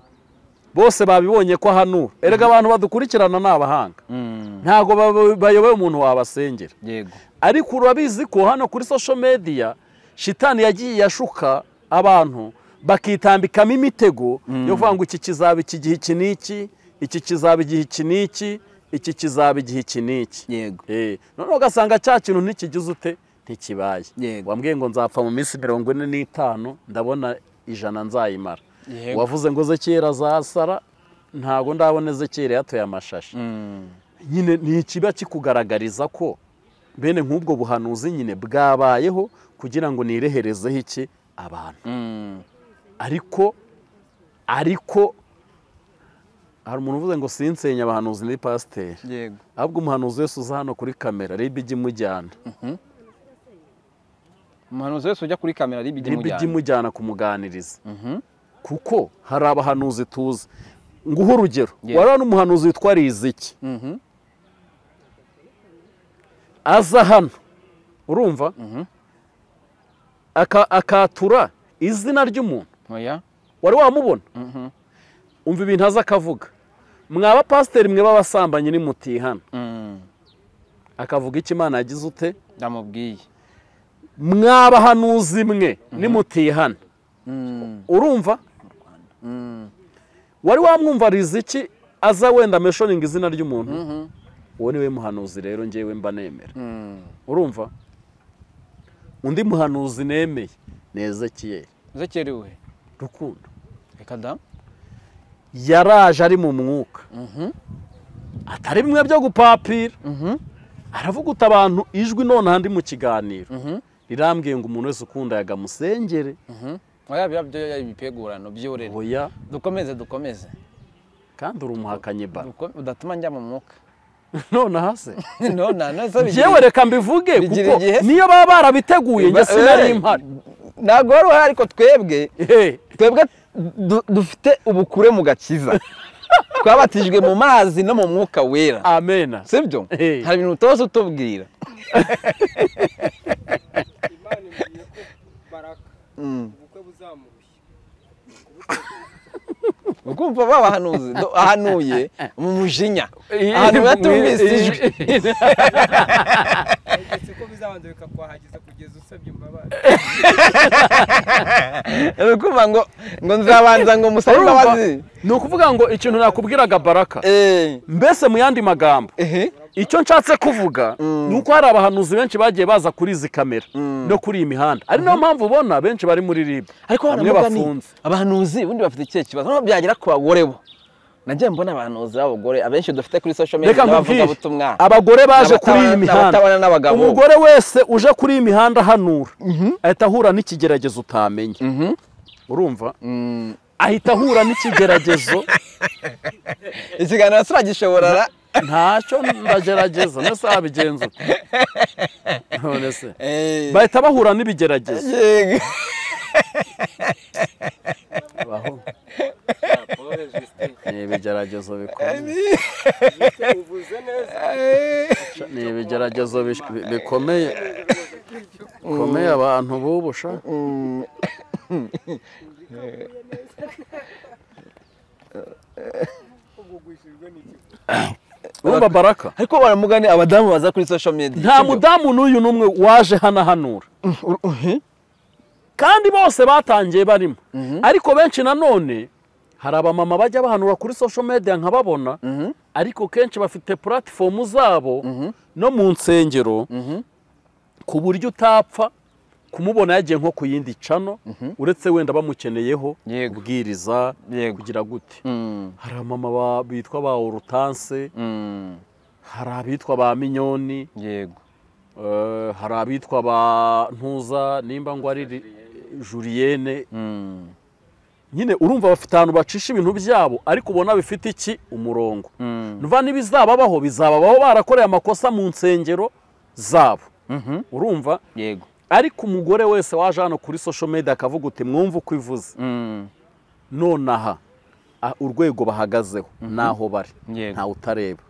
bose babibonye ko hano erega abantu badukurikirana n'abahanga ntago bayoboye umuntu wabasengera yego ariko urabizi ko hano kuri social media shitani yagiye yashuka abantu bakitambikamo imitego yo kuvuga ngo iki kizaba iki gihe iki niki iki kizaba igihe iki niki iki kizaba igihe iki niki yego none ugasanga cya kintu ntikigize ute ntikibaye Yego. wambwiye ngo nzapfa mu minsi 45 ndabona 100 nzayimara wavuze ngo Zekera azasara ntago ndabona Zekera yatoye amashashi nyine ni ikiba kikugaragariza ko bene nk'ubwo buhanuzi nyine bwabayeho kugira ngo nireherezeho iki abantu ariko hari umuntu uvuze ngo sinsenya abahanuzi ni pasiteri yego ahubwo umuhanuzi wese uza hano kuri kamera ribi ijya imujyana umuhanuzi wese ujya kuri kamera ribi ijya imujyana kumuganiriza kuko hari abahanuzi tuzi nguha urugero wari n'umuhanuzi witwa Riziki aza hano urumva akatura izina ry'umuntu wari wamubona umva ibintu aza akavuga mwaba pasiteri mwe b'abasambanyi ni mutihana akavuga iki Imana yagize ute ndamubwiye mwabahanuzi mwe ni mutihana urumva wari wamwumva Riziki aza wenda mentioning izina ry'umuntu uwo niwe muhanuzi rero ngewe mba nemera urumva undi muhanuzi nemeye ni Ezekiyeli we Rukundo reka da yaraje ari mu mwuka atari bimwe byo gupapira aravuga uta abantu ijwi none handi mu kiganiro rirambwiye ngo umuntu wese ukunda yagamusengere oya byo ibipegurano byorere oya dukomeze kandi urumuhakanye ba udatuma njya mu mwuka none hase none jewe reka mbivuge kuko niyo baba barabiteguye nge sinari impari ntago wari uhari ariko twebwe dufite ubukure mu gakiza twabatijwe mu mazi no mu mwuka wera amena sibyo hari ibintu utoza utubwira Imana imbwiye ko Baraka ubukwe buzamurushya ukumva babahanuzi ahanuye mu mujinya ahantu batumvise ijwi ese ko bizabanza bikakwahagiza kugeza usabye imbabazi ukumva ngo nzabanza ngo musabe imbabazi ni ukuvuga ngo ikintu nakubwiraga Baraka mbese mu yandi magambo icyo nshatse kuvuga ni uko hari abahanuzi benshi bagiye baza kuri izi kamera no kuri iyi mihanda ari nayo mpamvu ubona benshi bari muri RIB ariko bamwe bafunze abahanuzi ubundi bafite ikihe kibazo no byagera ku bagore bo nagiye mbona abahanuzi b'abagore abenshi dufite kuri social media bavuga butumwa abagore baje kuri iyi mihanda umugore wese uje kuri iyi mihanda hanura ahita ahura n'ikigeragezo utamenye urumva ahita ahura n'ikigeragezo ikiganiro turagishobora ntacyo ndagerageza nese abigenza none se bahita bahura n'ibigeragezo baho ni ibigeragezo bikomeye ni ibigeragezo bikomeye bikomeye abantu bubusha ugwishijwe n'iki urumva Baraka ariko baramugane abadamu baza kuri social media nta mudamu n'uyu numwe waje hanahanura kandi bose batangiye barimo ariko benshi nanone hari abamama bajya bahanura kuri social media nkababona ariko kenshi bafite platform zabo no mu nsengero ku buryo utapfa kumubona yagiye nko ku yindi cano uretse wenda bamukeneyeho kubwiriza kugira gute hari abamama bitwa ba Urutanse hari abitwa ba Minyoni yego hari abitwa ba Ntuza nimba ngo ari Julienne nyine urumva bafite ahantu bacisha ibintu byabo ariko ubona bifite iki umurongo nuva nibizababaho bizababaho barakoreye amakosa mu nsengero zabo urumva yego ariko umugore wese waje hano kuri social media akavuga uti mwumva uko ivuze nonaha urwego bahagazeho naho bari nta utareba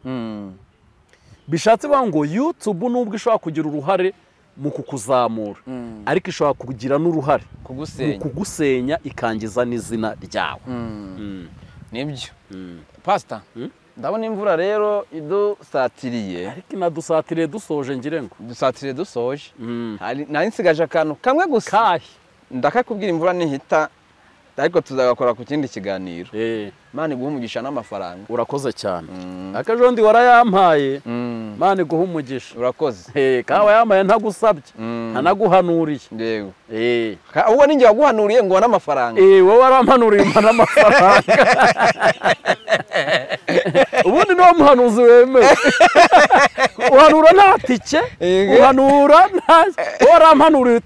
bishatse ngo YouTube nubwo ishobora kugira uruhare mu kukuzamura ariko ishobora kugira n'uruhare kugusenya ikangiza n'izina ryawe nibyo pastor ndabona imvura rero idusatiriye ariko inadusatiriye dusoje ngire ngo dusatiriye dusoje nari nsigaje akantu kamwe gusa ndakakubwira imvura nihita ariko tuzagakora ku kindi kiganiro Imana iguha umugisha n'amafaranga urakoze cyane akajondi warayampaye Imana iguha umugisha urakoze kawa yamaye ntagusabye ntanaguhanuriye yego uwo ninjye waguhanuriye ngo n'amafaranga wowe warampanuriye imana n'amafaranga ubundi no muhanuzi wemewe uhanura nta tike uhanura nta warampanuriye